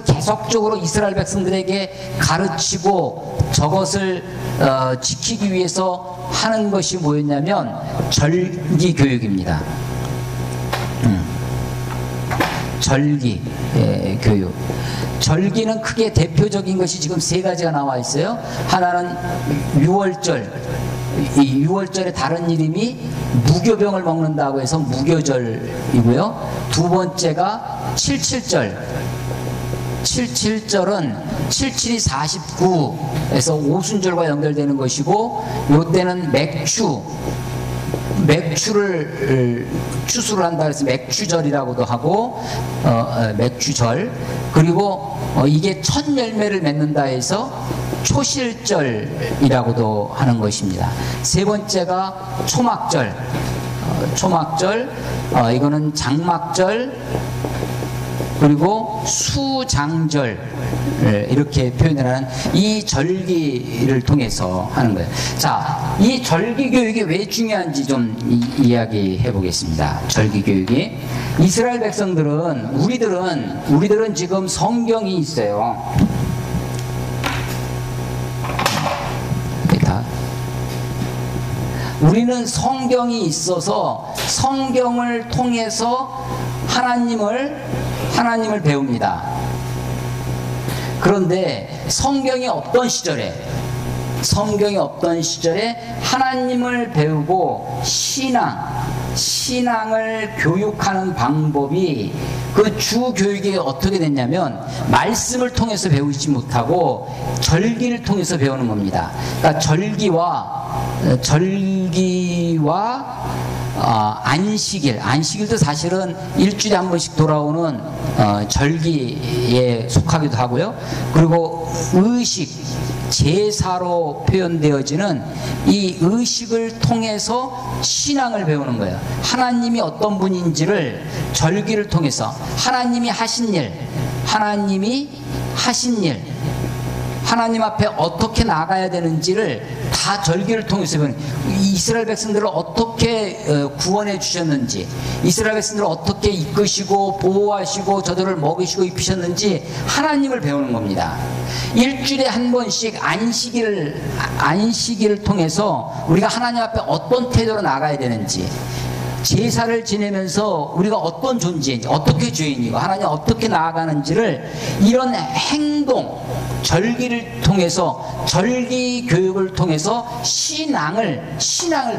계속적으로 이스라엘 백성들에게 가르치고 저것을 지키기 위해서 하는 것이 뭐였냐면 절기 교육입니다. 절기 교육. 절기는 크게 대표적인 것이 지금 3가지가 나와 있어요. 하나는 유월절. 이 유월절의 다른 이름이 무교병을 먹는다고 해서 무교절이고요. 두 번째가 77절. 77절은 77이 49에서 오순절과 연결되는 것이고, 요때는 맥주를 추수를 한다 해서 맥주절이라고도 하고, 맥주절. 그리고 이게 첫 열매를 맺는다 해서 초실절이라고도 하는 것입니다. 세 번째가 초막절. 이거는 장막절. 그리고 수장절, 이렇게 표현을 하는 이 절기를 통해서 하는 거예요. 자, 이 절기 교육이 왜 중요한지 좀 이야기해 보겠습니다. 절기 교육이. 이스라엘 백성들은, 우리들은 지금 성경이 있어요. 우리는 성경이 있어서 성경을 통해서 하나님을 배웁니다. 그런데 성경이 없던 시절에 하나님을 배우고 신앙을 교육하는 방법이 그 주 교육이 어떻게 됐냐면 말씀을 통해서 배우지 못하고 절기를 통해서 배우는 겁니다. 그러니까 절기와 안식일도 사실은 일주일에 한 번씩 돌아오는 절기에 속하기도 하고요. 그리고 제사로 표현되어지는 이 의식을 통해서 신앙을 배우는 거예요. 하나님이 어떤 분인지를 절기를 통해서 하나님 앞에 어떻게 나가야 되는지를 다 절기를 통해서 배우는, 이스라엘 백성들을 어떻게 구원해 주셨는지, 이스라엘 백성들을 어떻게 이끄시고 보호하시고 저들을 먹이시고 입히셨는지 하나님을 배우는 겁니다. 일주일에 한 번씩 안식일을 통해서 우리가 하나님 앞에 어떤 태도로 나가야 되는지, 제사를 지내면서 우리가 어떤 존재인지, 어떻게 죄인이고 하나님 어떻게 나아가는지를 이런 행동, 절기를 통해서, 절기 교육을 통해서 신앙을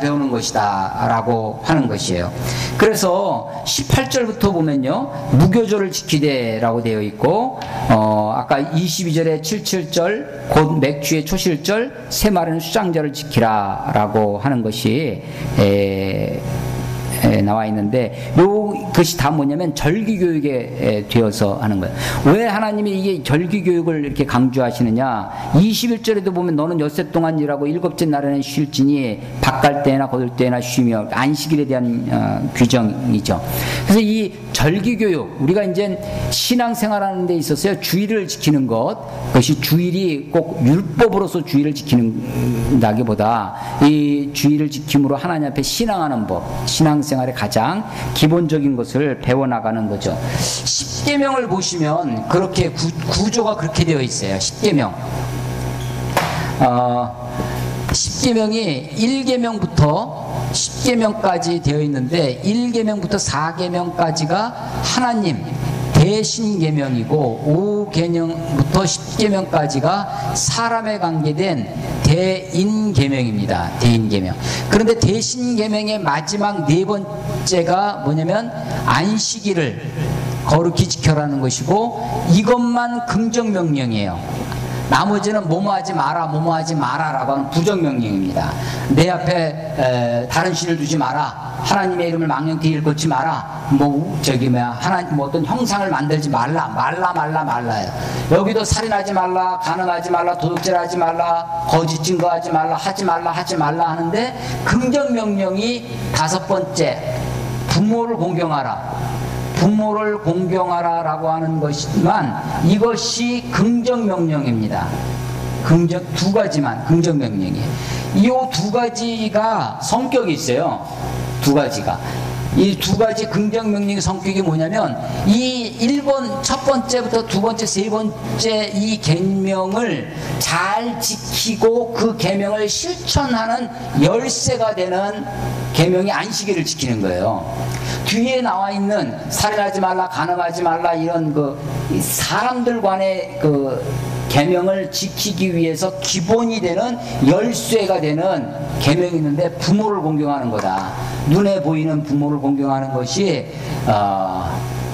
배우는 것이다 라고 하는 것이에요. 그래서 18절부터 보면요, 무교절을 지키되 라고 되어 있고, 아까 22절에 77절 곧 맥주의 초실절, 새마른 수장절을 지키라 라고 하는 것이 나와 있는데, 이것이 다 뭐냐면 절기 교육에 되어서 하는 거예요. 왜 하나님이 이게 절기 교육을 이렇게 강조하시느냐? 21절에도 보면 너는 엿새 동안 일하고 일곱째 날에는 쉴지니 밭갈 때나 거둘 때나 쉬며, 안식일에 대한 규정이죠. 그래서 이 절기 교육, 우리가 이제 신앙생활하는 데 있어서요, 주일을 지키는 그것이 주일이 꼭 율법으로서 주일을 지키는다기보다 이 주일을 지킴으로 하나님 앞에 신앙하는 법, 신앙생활의 가장 기본적인 것을 배워나가는 거죠. 십계명을 보시면 그렇게 구조가 그렇게 되어 있어요. 십계명이 1계명부터 10계명까지 되어 있는데, 1계명부터 4계명까지가 하나님 대신계명이고, 5계명부터 10계명까지가 사람에 관계된 대인계명입니다. 대인계명. 그런데 대신계명의 마지막 4번째가 뭐냐면 안식일을 거룩히 지켜라는 것이고, 이것만 긍정명령이에요. 나머지는 뭐뭐하지 마라 라고 하는 부정명령입니다. 내 앞에 다른 신을 두지 마라, 하나님의 이름을 망령되이 일컫지 마라, 하나님 어떤 형상을 만들지 말라요. 여기도 살인하지 말라, 간음하지 말라, 도둑질하지 말라, 거짓 증거하지 말라, 하지 말라 하는데, 긍정명령이 5번째, 부모를 공경하라 라고 하는 것이지만, 이것이 긍정명령입니다. 두 가지만 긍정 명령이에요. 이 두 가지가 성격이 있어요. 두 가지가. 이 두 가지 긍정 명령의 성격이 뭐냐면 이 1번 첫 번째부터 두 번째 세 번째 이 계명을 잘 지키고 그 계명을 실천하는 열쇠가 되는 계명이 안식일을 지키는 거예요. 뒤에 나와 있는 살인하지 말라, 간음하지 말라 이런 그 사람들 간의 그 계명을 지키기 위해서 기본이 되는 열쇠가 되는 계명이 있는데 부모를 공경하는 거다. 눈에 보이는 부모를 공경하는 것이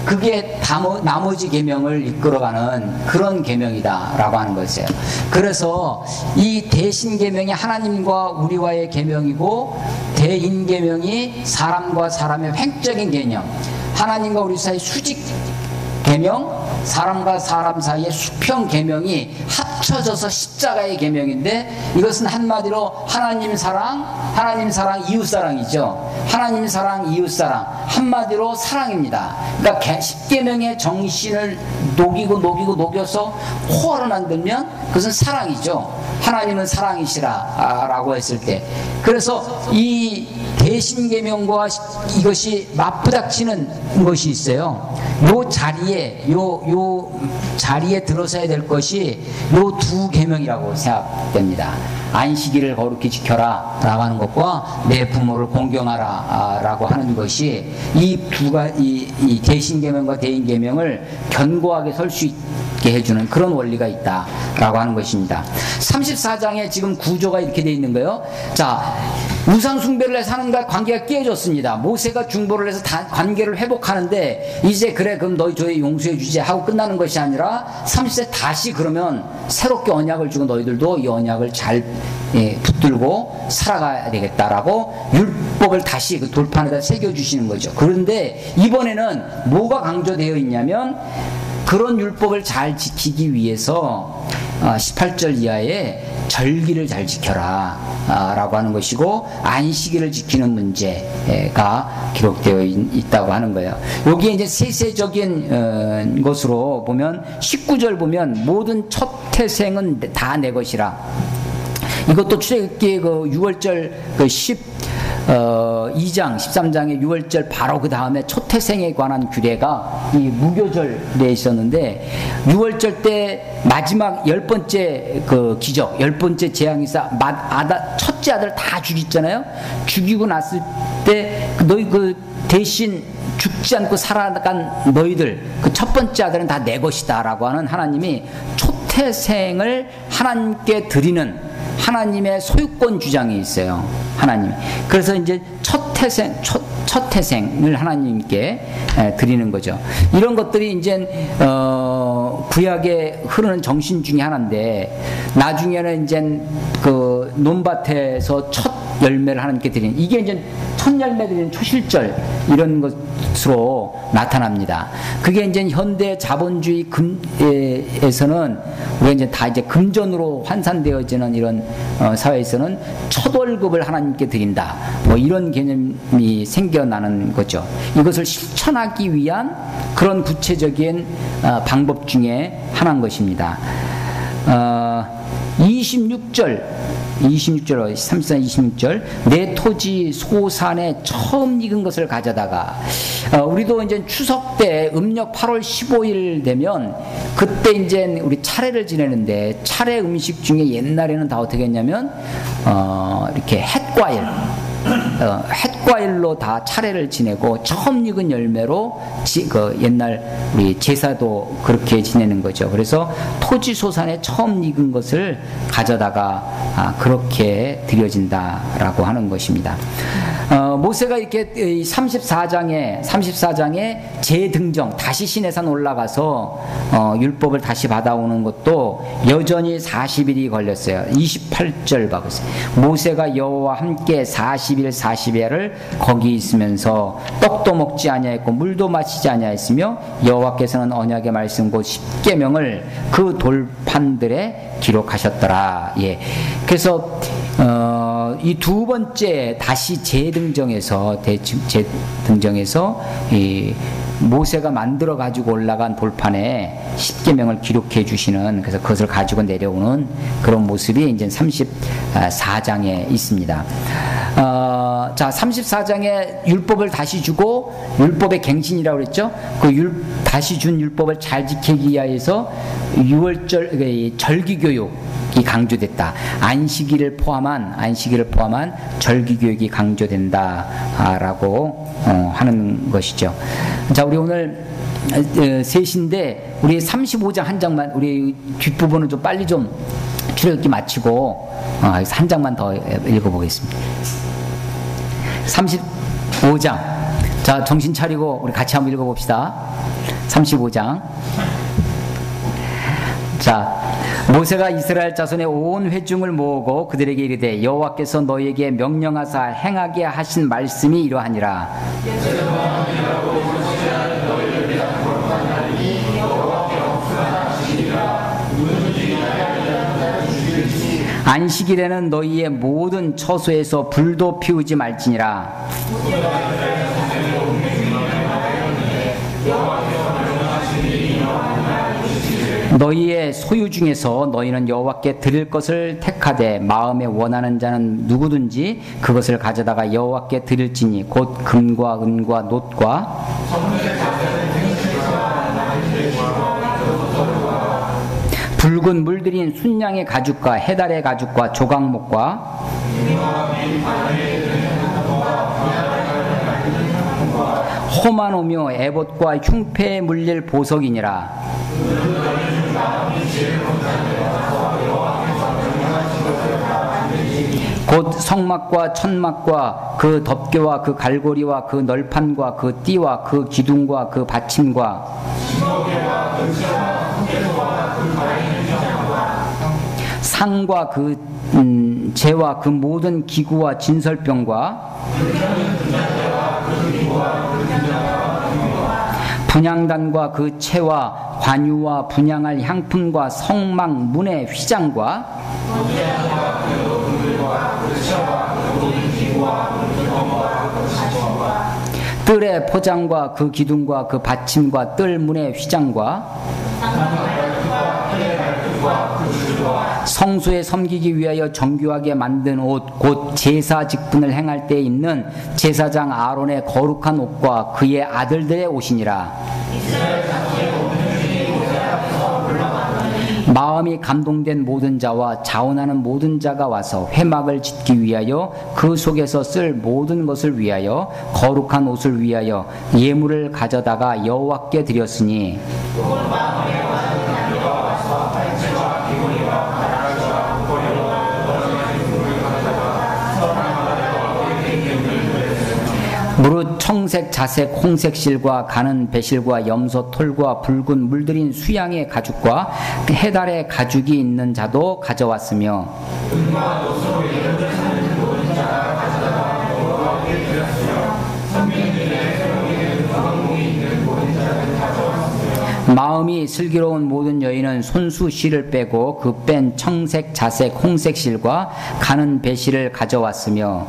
그게 나머지 계명을 이끌어가는 그런 계명이다라고 하는 것이에요. 그래서 이 대신 계명이 하나님과 우리와의 계명이고 대인 계명이 사람과 사람의 횡적인 개념. 하나님과 우리 사이 수직 계명, 사람과 사람 사이의 수평 계명이 합쳐져서 십자가의 계명인데 이것은 한마디로 하나님 사랑, 이웃 사랑이죠. 하나님 사랑, 이웃 사랑, 한마디로 사랑입니다. 그러니까 십계명의 정신을 녹여서 호화로 만들면 그것은 사랑이죠. 하나님은 사랑이시라라고 했을 때, 그래서 이 대신 계명과 이것이 맞부닥치는 것이 있어요. 요 자리에 들어서야 될 것이 요 두 계명이라고 생각됩니다. 안식일을 거룩히 지켜라 라고 하는 것과 내 부모를 공경하라 라고 하는 것이 이 대신 계명과 대인 계명을 견고하게 설 수 있게 해주는 그런 원리가 있다 라고 하는 것입니다. 34장에 지금 구조가 이렇게 되어 있는 거예요. 자, 우상 숭배를 해서 하나님과 관계가 깨어졌습니다. 모세가 중보를 해서 관계를 회복하는데 이제 그래 그럼 너희 저희 용서해 주지 하고 끝나는 것이 아니라 30세 다시 그러면 새롭게 언약을 주고 너희들도 이 언약을 잘 붙들고 살아가야 되겠다라고 율법을 다시 그 돌판에다 새겨주시는 거죠. 그런데 이번에는 뭐가 강조되어 있냐면 그런 율법을 잘 지키기 위해서 18절 이하에 절기를 잘 지켜라 라고 하는 것이고 안식일을 지키는 문제가 기록되어 있다고 하는 거예요. 여기에 이제 세세적인 것으로 보면 19절 보면 모든 첫 태생은 다 내 것이라. 이것도 출애굽기 그 6월절 그 2장 13장의 6월절 바로 그 다음에 초태생에 관한 규례가 이 무교절에 있었는데 6월절 때 마지막 10번째 그 기적 10번째 재앙이 있어 첫째 아들 다 죽였잖아요. 죽이고 났을 때 너희 그 대신 죽지 않고 살아간 너희들 그 첫 번째 아들은 다 내 것이다 라고 하는 하나님이 초태생을 하나님께 드리는 하나님의 소유권 주장이 있어요. 하나님. 그래서 이제 첫 태생을 하나님께 드리는 거죠. 이런 것들이 이제 구약에 흐르는 정신 중에 하나인데 나중에는 이제 그 논밭에서 첫 열매를 하나님께 드리는 이게 이제 첫 열매 드리는 초실절 이런 것으로 나타납니다. 그게 이제 현대 자본주의에서는 우리가 이제 다 이제 금전으로 환산되어지는 이런 사회에서는 첫 월급을 하나님께 드린다. 뭐 이런 개념이 생겨나는 거죠. 이것을 실천하기 위한 그런 구체적인 방법 중에 하나인 것입니다. 26절 33, 26절 내 토지 소산에 처음 익은 것을 가져다가 우리도 이제 추석 때 음력 8월 15일 되면 그때 이제 우리 차례를 지내는데 차례 음식 중에 옛날에는 다 어떻게 했냐면 이렇게 햇과일로 다 차례를 지내고 처음 익은 열매로 그 옛날 우리 제사도 그렇게 지내는 거죠. 그래서 토지 소산에 처음 익은 것을 가져다가 그렇게 드려진다라고 하는 것입니다. 모세가 이렇게 34장에 재등정 다시 시내산 올라가서 율법을 다시 받아오는 것도 여전히 40일이 걸렸어요. 28절 봐보세요. 모세가 여호와와 함께 40일 40夜를 거기 있으면서 떡도 먹지 아니하였고 물도 마시지 아니하였으며 여호와께서는 언약의 말씀 곧 십계명을 그 돌판들에 기록하셨더라. 예. 그래서 이 두 번째 다시 재등정에서 이 모세가 만들어 가지고 올라간 돌판에 10계명을 기록해 주시는, 그래서 그것을 가지고 내려오는 그런 모습이 이제 34장에 있습니다. 자, 34장에 율법을 다시 주고 율법의 갱신이라고 그랬죠. 다시 준 율법을 잘 지키기 위하여서 6월절 절기교육이 강조됐다. 안식일을 포함한 절기교육이 강조된다라고 하는 것이죠. 자, 우리 오늘 3시인데 우리 35장 한 장만, 우리 뒷부분은 좀 빨리 좀 출애굽기 마치고 한 장만 더 읽어보겠습니다. 35장. 자, 정신 차리고 우리 같이 한번 읽어봅시다. 35장. 자, 모세가 이스라엘 자손의 온 회중을 모으고 그들에게 이르되 여호와께서 너희에게 명령하사 행하게 하신 말씀이 이러하니라. 안식일에는 너희의 모든 처소에서 불도 피우지 말지니라. 너희의 소유 중에서 너희는 여호와께 드릴 것을 택하되 마음에 원하는 자는 누구든지 그것을 가져다가 여호와께 드릴지니 곧 금과 은과 놋과 붉은 물들인 순양의 가죽과 해달의 가죽과 조각목과 호마노며 에봇과 흉패에 물릴 보석이니라. 곧 성막과 천막과 그 덮개와 그 갈고리와 그 널판과 그 띠와 그 기둥과 그 받침과 상과 그 재와 그 모든 기구와 진설병과 분향단과 그 채와 관유와 분향할 향품과 성막 문의 휘장과 뜰의 포장과 그 기둥과 그 받침과 뜰 문의 휘장과 성소에 섬기기 위하여 정교하게 만든 옷, 곧 제사 직분을 행할 때 입는 제사장 아론의 거룩한 옷과 그의 아들들의 옷이니라. 마음이 감동된 모든 자와 자원하는 모든 자가 와서 회막을 짓기 위하여 그 속에서 쓸 모든 것을 위하여 거룩한 옷을 위하여 예물을 가져다가 여호와께 드렸으니 무릇 청색, 자색, 홍색 실과 가는 배실과 염소 털과 붉은 물들인 수양의 가죽과 해달의 가죽이 있는 자도 가져왔으며 마음이 슬기로운 모든 여인은 손수 실을 빼고 그 뺀 청색, 자색, 홍색 실과 가는 배실을 가져왔으며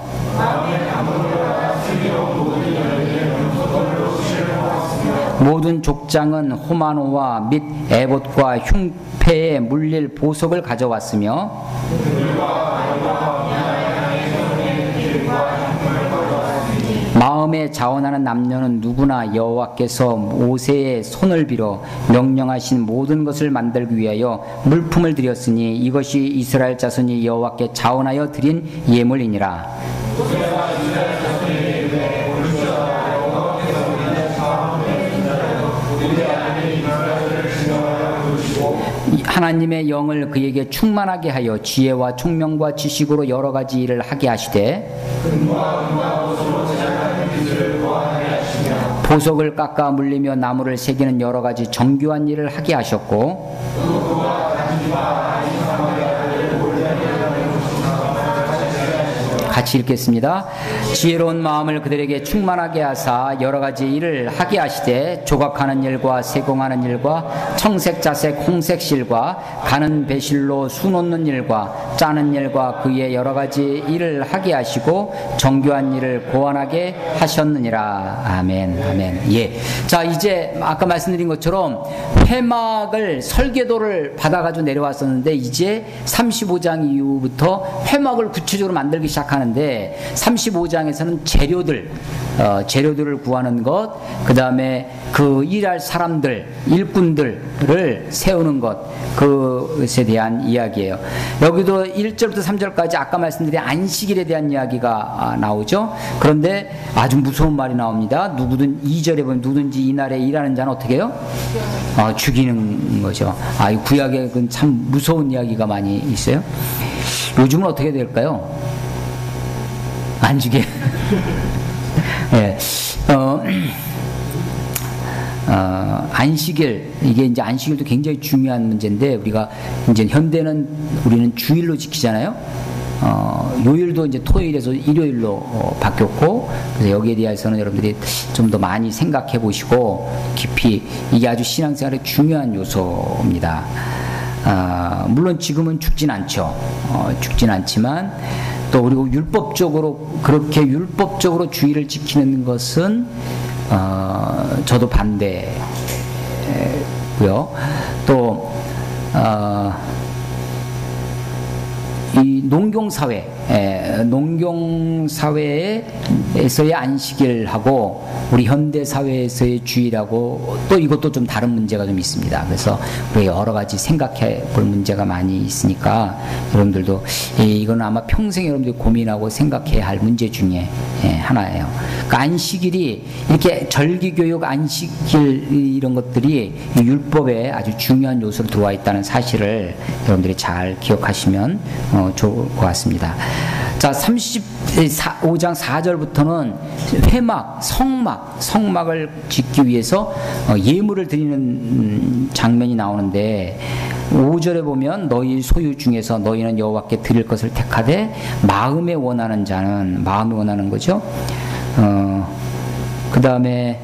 모든 족장은 호마노와 및 에봇과 흉패에 물릴 보석을 가져왔으며 마음에 자원하는 남녀는 누구나 여호와께서 모세의 손을 빌어 명령하신 모든 것을 만들기 위하여 물품을 드렸으니 이것이 이스라엘 자손이 여호와께 자원하여 드린 예물이니라. 하나님의 영을 그에게 충만하게 하여 지혜와 총명과 지식으로 여러 가지 일을 하게 하시되 보석을 깎아 물리며 나무를 새기는 여러 가지 정교한 일을 하게 하셨고 같이 읽겠습니다. 지혜로운 마음을 그들에게 충만하게 하사 여러 가지 일을 하게 하시되 조각하는 일과 세공하는 일과 청색 자색 홍색 실과 가는 배실로 수 놓는 일과 짜는 일과 그의 여러 가지 일을 하게 하시고 정교한 일을 고안하게 하셨느니라. 아멘. 아멘. 예. 자, 이제 아까 말씀드린 것처럼 회막을 설계도를 받아가지고 내려왔었는데 이제 35장 이후부터 회막을 구체적으로 만들기 시작하는데 35장에서는 재료들을 구하는 것, 그 다음에 그 일할 사람들, 일꾼들을 세우는 것, 그것에 대한 이야기예요. 여기도 1절부터 3절까지 아까 말씀드린 안식일에 대한 이야기가 나오죠. 그런데 아주 무서운 말이 나옵니다. 누구든 2절에 보면 누구든지 이날에 일하는 자는 어떻게 해요? 죽이는 거죠. 이 구약에 참 무서운 이야기가 많이 있어요. 요즘은 어떻게 될까요? 안 죽여. 예. 안식일, 이게 이제 안식일도 굉장히 중요한 문제인데, 우리가 이제 현대는 우리는 주일로 지키잖아요. 요일도 이제 토요일에서 일요일로 바뀌었고, 그래서 여기에 대해서는 여러분들이 좀 더 많이 생각해 보시고 깊이, 이게 아주 신앙생활의 중요한 요소입니다. 물론 지금은 죽진 않죠. 죽진 않지만 또 그리고 율법적으로, 그렇게 율법적으로 주일을 지키는 것은 저도 반대고요. 또 이 농경사회에서의 안식일하고 우리 현대사회에서의 주일하고 또 이것도 좀 다른 문제가 좀 있습니다. 그래서 우리 여러 가지 생각해 볼 문제가 많이 있으니까 여러분들도 이건 아마 평생 여러분들이 고민하고 생각해야 할 문제 중에 하나예요. 그러니까 안식일이 이렇게 절기교육, 안식일 이런 것들이 율법에 아주 중요한 요소로 들어와 있다는 사실을 여러분들이 잘 기억하시면 좋을 것 같습니다. 자, 35장 4절부터는 회막, 성막을 짓기 위해서 예물을 드리는 장면이 나오는데 5절에 보면 너희 소유 중에서 너희는 여호와께 드릴 것을 택하되 마음에 원하는 자는, 마음에 원하는 거죠. 그 다음에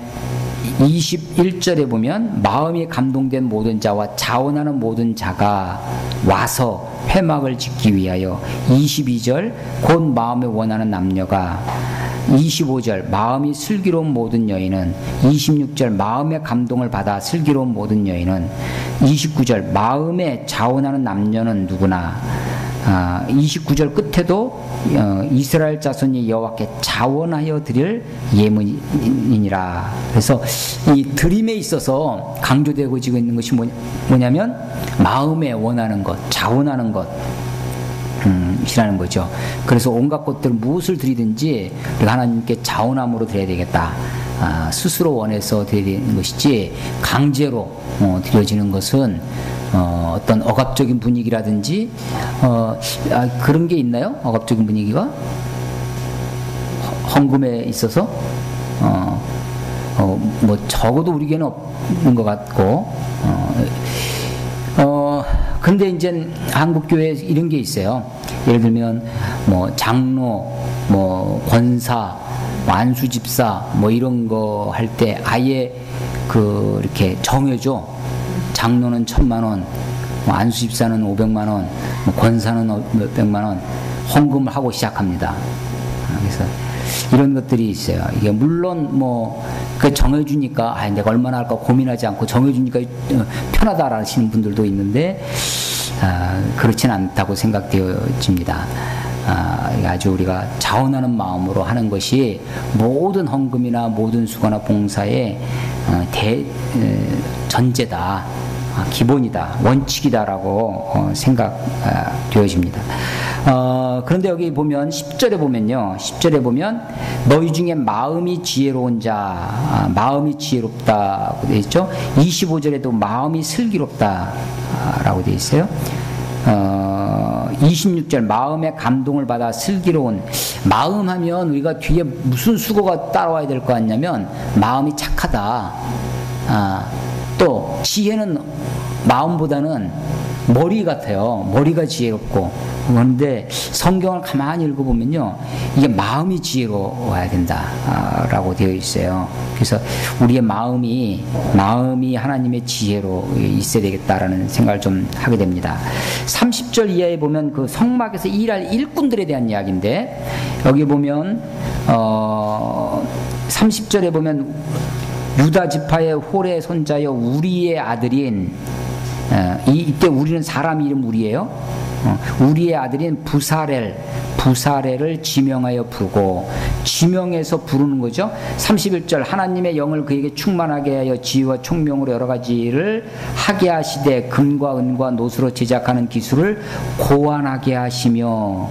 21절에 보면 마음이 감동된 모든 자와 자원하는 모든 자가 와서 회막을 짓기 위하여, 22절 곧 마음에 원하는 남녀가, 25절 마음이 슬기로운 모든 여인은, 26절 마음의 감동을 받아 슬기로운 모든 여인은, 29절 마음에 자원하는 남녀는 누구나, 29절 끝에도 이스라엘 자손이 여호와께 자원하여 드릴 예물이니라. 그래서 이 드림에 있어서 강조되고 있는 것이 뭐냐면 마음에 원하는 것, 자원하는 것 이라는 거죠. 그래서 온갖 것들 무엇을 드리든지 우리가 하나님께 자원함으로 드려야 되겠다. 스스로 원해서 드려야 되는 것이지 강제로 드려지는 것은 어떤 억압적인 분위기라든지 그런 게 있나요? 억압적인 분위기가 헌금에 있어서 뭐 적어도 우리에게는 없는 것 같고 근데 이제 한국 교회에 이런 게 있어요. 예를 들면 뭐 장로, 뭐 권사, 안수 집사 뭐 이런 거 할 때 아예 이렇게 정해줘. 장로는 1,000,000원, 뭐 안수 집사는 500만원, 뭐 권사는 몇백만원 헌금을 하고 시작합니다. 그래서 이런 것들이 있어요. 이게 물론 뭐 정해주니까 내가 얼마나 할까 고민하지 않고 정해주니까 편하다라 하시는 분들도 있는데 그렇지는 않다고 생각되어집니다. 아주 우리가 자원하는 마음으로 하는 것이 모든 헌금이나 모든 수고나 봉사의 전제다, 기본이다, 원칙이다라고 생각되어집니다. 그런데 여기 보면 10절에 보면 너희 중에 마음이 지혜로운 자, 마음이 지혜롭다고 되어 있죠. 25절에도 마음이 슬기롭다라고 되어 있어요. 26절 마음의 감동을 받아 슬기로운, 마음 하면 우리가 뒤에 무슨 수고가 따라와야 될 것 같냐면 마음이 착하다. 또 지혜는 마음보다는 머리 같아요. 머리가 지혜롭고. 그런데 성경을 가만히 읽어보면요, 이게 마음이 지혜로워야 된다라고 되어 있어요. 그래서 우리의 마음이 하나님의 지혜로 있어야 되겠다라는 생각을 좀 하게 됩니다. 30절 이하에 보면 그 성막에서 일할 일꾼들에 대한 이야기인데, 여기 보면 30절에 보면 유다 지파의 홀의 손자여 우리의 아들인, 이때 우리는 사람 이름 우리예요. 우리의 아들인 부사렐을 지명하여 부르고, 지명해서 부르는 거죠. 31절 하나님의 영을 그에게 충만하게 하여 지혜와 총명으로 여러 가지를 하게 하시되 금과 은과 노수로 제작하는 기술을 고안하게 하시며,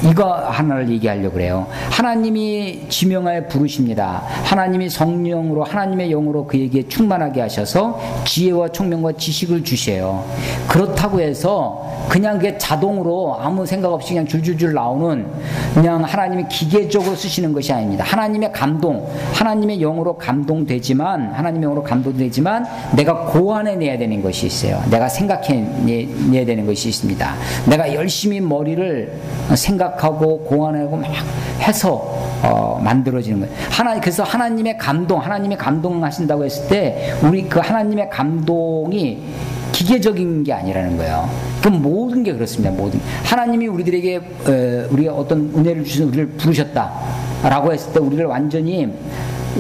이거 하나를 얘기하려고 그래요. 하나님이 지명하여 부르십니다. 하나님이 성령으로, 하나님의 영으로 그에게 충만하게 하셔서 지혜와 총명과 지식을 주세요. 그렇다고 해서 그냥 그게 자동으로 아무 생각 없이 그냥 줄줄줄 나오는, 그냥 하나님이 기계적으로 쓰시는 것이 아닙니다. 하나님의 감동, 하나님의 영으로 감동되지만 내가 고안해내야 되는 것이 있어요. 내가 생각해내야 되는 것이 있습니다. 내가 열심히 머리를 생각하고 고안하고 막 해서 만들어지는 거예요. 그래서 하나님이 감동하신다고 했을 때 우리 그 하나님의 감동이 기계적인 게 아니라는 거예요. 그럼 모든 게 그렇습니다. 하나님이 우리들에게 우리가 어떤 은혜를 주셔서 우리를 부르셨다라고 했을 때 우리를 완전히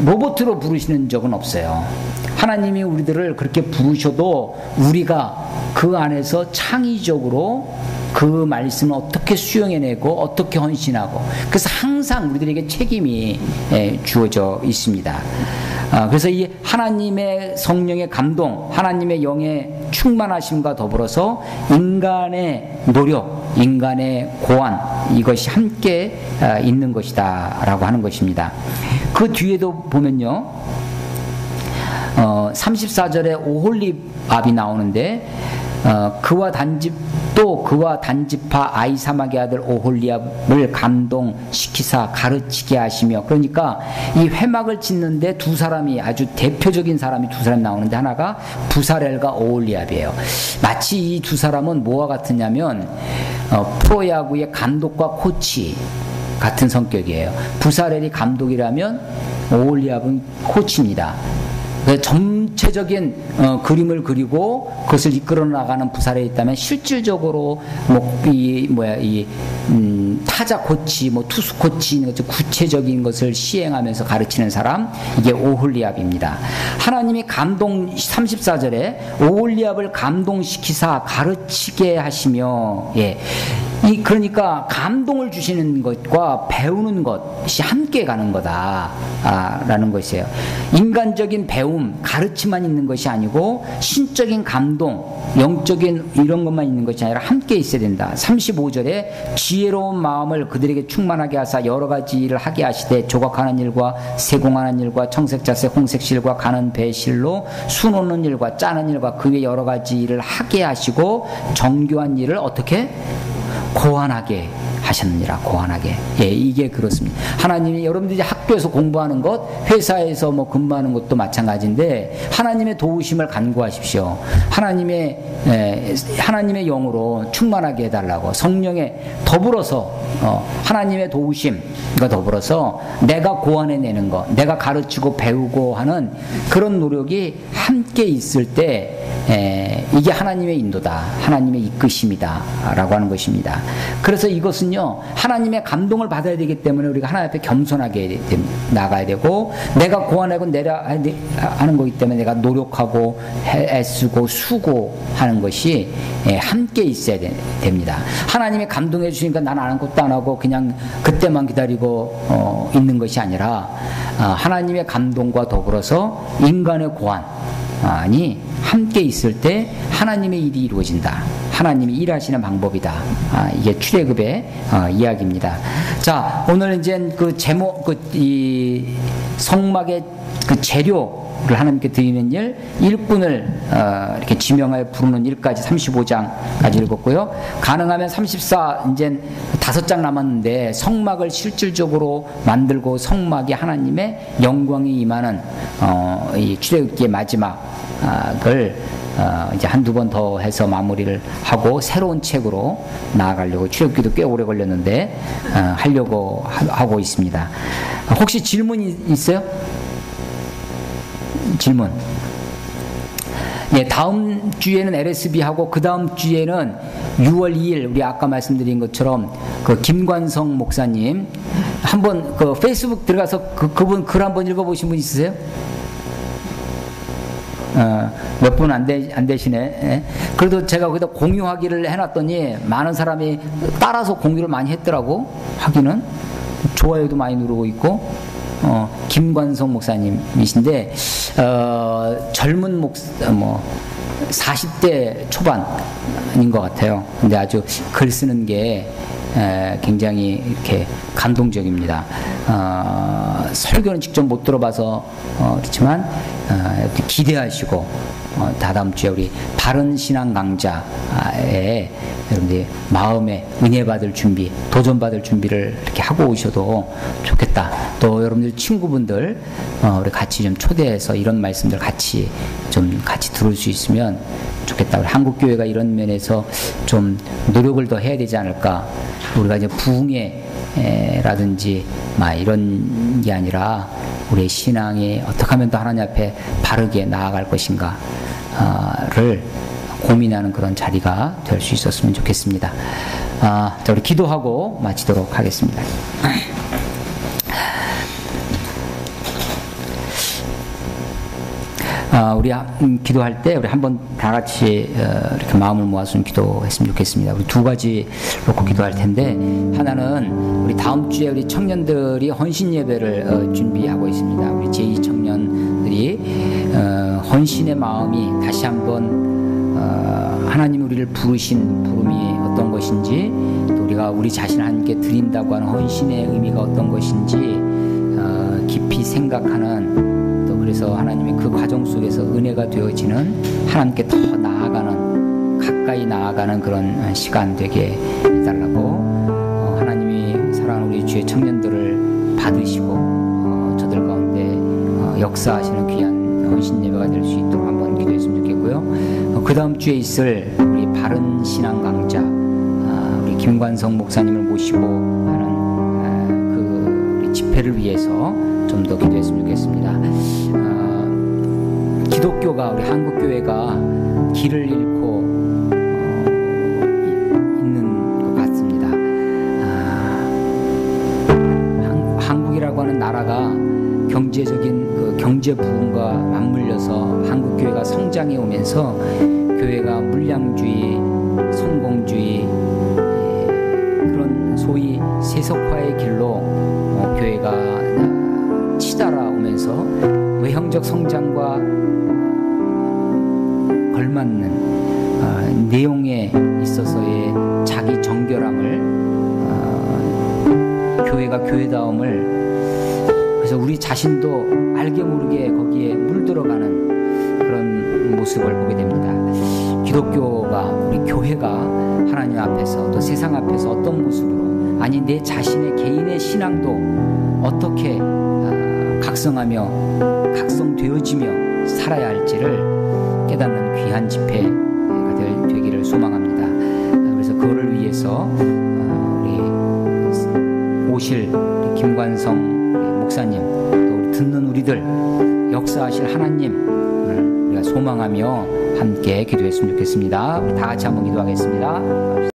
로봇으로 부르시는 적은 없어요. 하나님이 우리들을 그렇게 부르셔도 우리가 그 안에서 창의적으로 그 말씀을 어떻게 수용해내고 어떻게 헌신하고, 그래서 항상 우리들에게 책임이 주어져 있습니다. 그래서 이 하나님의 성령의 감동, 하나님의 영의 충만하심과 더불어서 인간의 노력, 인간의 고안, 이것이 함께 있는 것이다 라고 하는 것입니다. 그 뒤에도 보면요, 34절에 오홀립압이 나오는데, 그와 단지파 아이사막의 아들 오홀리압을 감동시키사 가르치게 하시며, 그러니까 이 회막을 짓는데 두 사람이, 아주 대표적인 사람이 두 사람이 나오는데, 하나가 부사렐과 오홀리압이에요. 마치 이 두 사람은 뭐와 같으냐면 프로야구의 감독과 코치 같은 성격이에요. 부사렐이 감독이라면 오홀리압은 코치입니다. 전체적인 그림을 그리고 그것을 이끌어 나가는 부사렐이 있다면, 실질적으로 타자 코치, 투수 코치, 구체적인 것을 시행하면서 가르치는 사람, 이게 오홀리압입니다. 하나님이 34절에 오홀리압을 감동시키사 가르치게 하시며, 그러니까 감동을 주시는 것과 배우는 것이 함께 가는 거다라는 것이에요. 인간적인 배움, 가르침만 있는 것이 아니고 신적인 감동, 영적인 이런 것만 있는 것이 아니라 함께 있어야 된다. 35절에 지혜로운 마음을 그들에게 충만하게 하사 여러 가지 일을 하게 하시되 조각하는 일과 세공하는 일과 청색자색 홍색실과 가는 배실로 수놓는 일과 짜는 일과 그 외 여러 가지 일을 하게 하시고 정교한 일을 어떻게? 고안하게 하셨느니라. 고안하게. 이게 그렇습니다. 하나님이, 여러분들이 학교에서 공부하는 것, 회사에서 근무하는 것도 마찬가지인데, 하나님의 도우심을 간구하십시오. 하나님의 영으로 충만하게 해달라고, 성령에 더불어서 하나님의 도우심과 더불어서 내가 고안해내는 것, 내가 가르치고 배우고 하는 그런 노력이 함께 있을 때 이게 하나님의 인도다, 하나님의 이끄심이다 라고 하는 것입니다. 그래서 이것은요, 하나님의 감동을 받아야 되기 때문에 우리가 하나님 앞에 겸손하게 나가야 되고, 내가 고안하고 내려 하는 거기 때문에 내가 노력하고 애쓰고 수고하는 것이 함께 있어야 됩니다. 하나님이 감동해 주시니까 난 아무것도 안 하고 그냥 그때만 기다리고 있는 것이 아니라, 하나님의 감동과 더불어서 인간의 고안이 함께 있을 때 하나님의 일이 이루어진다. 하나님이 일하시는 방법이다. 이게 출애굽의 이야기입니다. 자, 오늘 이제 그 제목, 이 성막의 그 재료를 하나님께 드리는 일, 일꾼을 이렇게 지명하여 부르는 일까지 35장까지 읽었고요. 가능하면 34, 이제 5장 남았는데 성막을 실질적으로 만들고 성막이 하나님의 영광이 임하는 이 출애굽기의 마지막을 이제 한두 번 더 해서 마무리를 하고 새로운 책으로 나아가려고, 출애굽기도 꽤 오래 걸렸는데 하려고 하고 있습니다. 혹시 질문이 있어요? 질문. 예, 다음 주에는 LSB하고 그 다음 주에는 6월 2일 우리 아까 말씀드린 것처럼 그 김관성 목사님 한번 그 페이스북 들어가서 그분 글 한번 읽어보신 분 있으세요? 몇 분 안 되시네. 예? 그래도 제가 거기다 공유하기를 해놨더니 많은 사람이 따라서 공유를 많이 했더라고. 하기는 좋아요도 많이 누르고 있고. 김관성 목사님이신데 젊은 40대 초반인 것 같아요. 근데 아주 글 쓰는 게 굉장히 이렇게 감동적입니다. 설교는 직접 못 들어봐서 그렇지만 기대하시고 다다음 주에 우리 바른 신앙 강좌에 여러분들이 마음에 은혜 받을 준비, 도전 받을 준비를 이렇게 하고 오셔도 좋겠다. 또 여러분들 친구분들 우리 같이 좀 초대해서 이런 말씀들 같이 들을 수 있으면 좋겠다. 우리 한국 교회가 이런 면에서 좀 노력을 더 해야 되지 않을까. 우리가 이제 부흥회라든지 막 이런 게 아니라 우리의 신앙이 어떻게 하면 더 하나님 앞에 바르게 나아갈 것인가를 고민하는 그런 자리가 될 수 있었으면 좋겠습니다. 자, 우리 기도하고 마치도록 하겠습니다. 우리 기도할 때 우리 한번 다 같이 이렇게 마음을 모아서 좀 기도했으면 좋겠습니다. 우리 두 가지 놓고 기도할 텐데, 하나는 우리 다음 주에 우리 청년들이 헌신 예배를 준비하고 있습니다. 우리 제2 청년들이 헌신의 마음이 다시 한번 하나님 우리를 부르신 부름이 어떤 것인지, 또 우리가 우리 자신을 하나님께 드린다고 하는 헌신의 의미가 어떤 것인지 깊이 생각하는, 그래서 하나님이 그 과정 속에서 은혜가 되어지는, 하나님께 더 나아가는, 가까이 나아가는 그런 시간 되게 해달라고, 하나님이 사랑하는 우리 주의 청년들을 받으시고 저들 가운데 역사하시는 귀한 헌신 예배가 될 수 있도록 한번 기도했으면 좋겠고요. 그 다음 주에 있을 우리 바른 신앙 강좌, 우리 김관성 목사님을 모시고 하는 그 우리 집회를 위해서 좀 더 기도했으면 좋겠습니다. 기독교가, 우리 한국 교회가 길을 잃고 있는 것 같습니다. 한국이라고 하는 나라가 경제적인 그 경제 부흥과 맞물려서 한국 교회가 성장해 오면서 교회가 물량주의, 성공주의, 그런 소위 세속화의 길로 교회가 치달아 오면서 외형적 성장과 걸맞는 내용에 있어서의 자기 정결함을, 교회가 교회다움을, 그래서 우리 자신도 알게 모르게 거기에 물들어가는 그런 모습을 보게 됩니다. 기독교가, 우리 교회가 하나님 앞에서 또 세상 앞에서 어떤 모습으로, 아니 내 자신의 개인의 신앙도 어떻게 각성하며 각성되어지며 살아야 할지를 깨닫는 귀한 집회가 되기를 소망합니다. 그래서 그거를 위해서 우리 오실 우리 김관성 목사님, 또 우리 듣는 우리들 역사하실 하나님을 우리가 소망하며 함께 기도했으면 좋겠습니다. 우리 다 같이 한번 기도하겠습니다.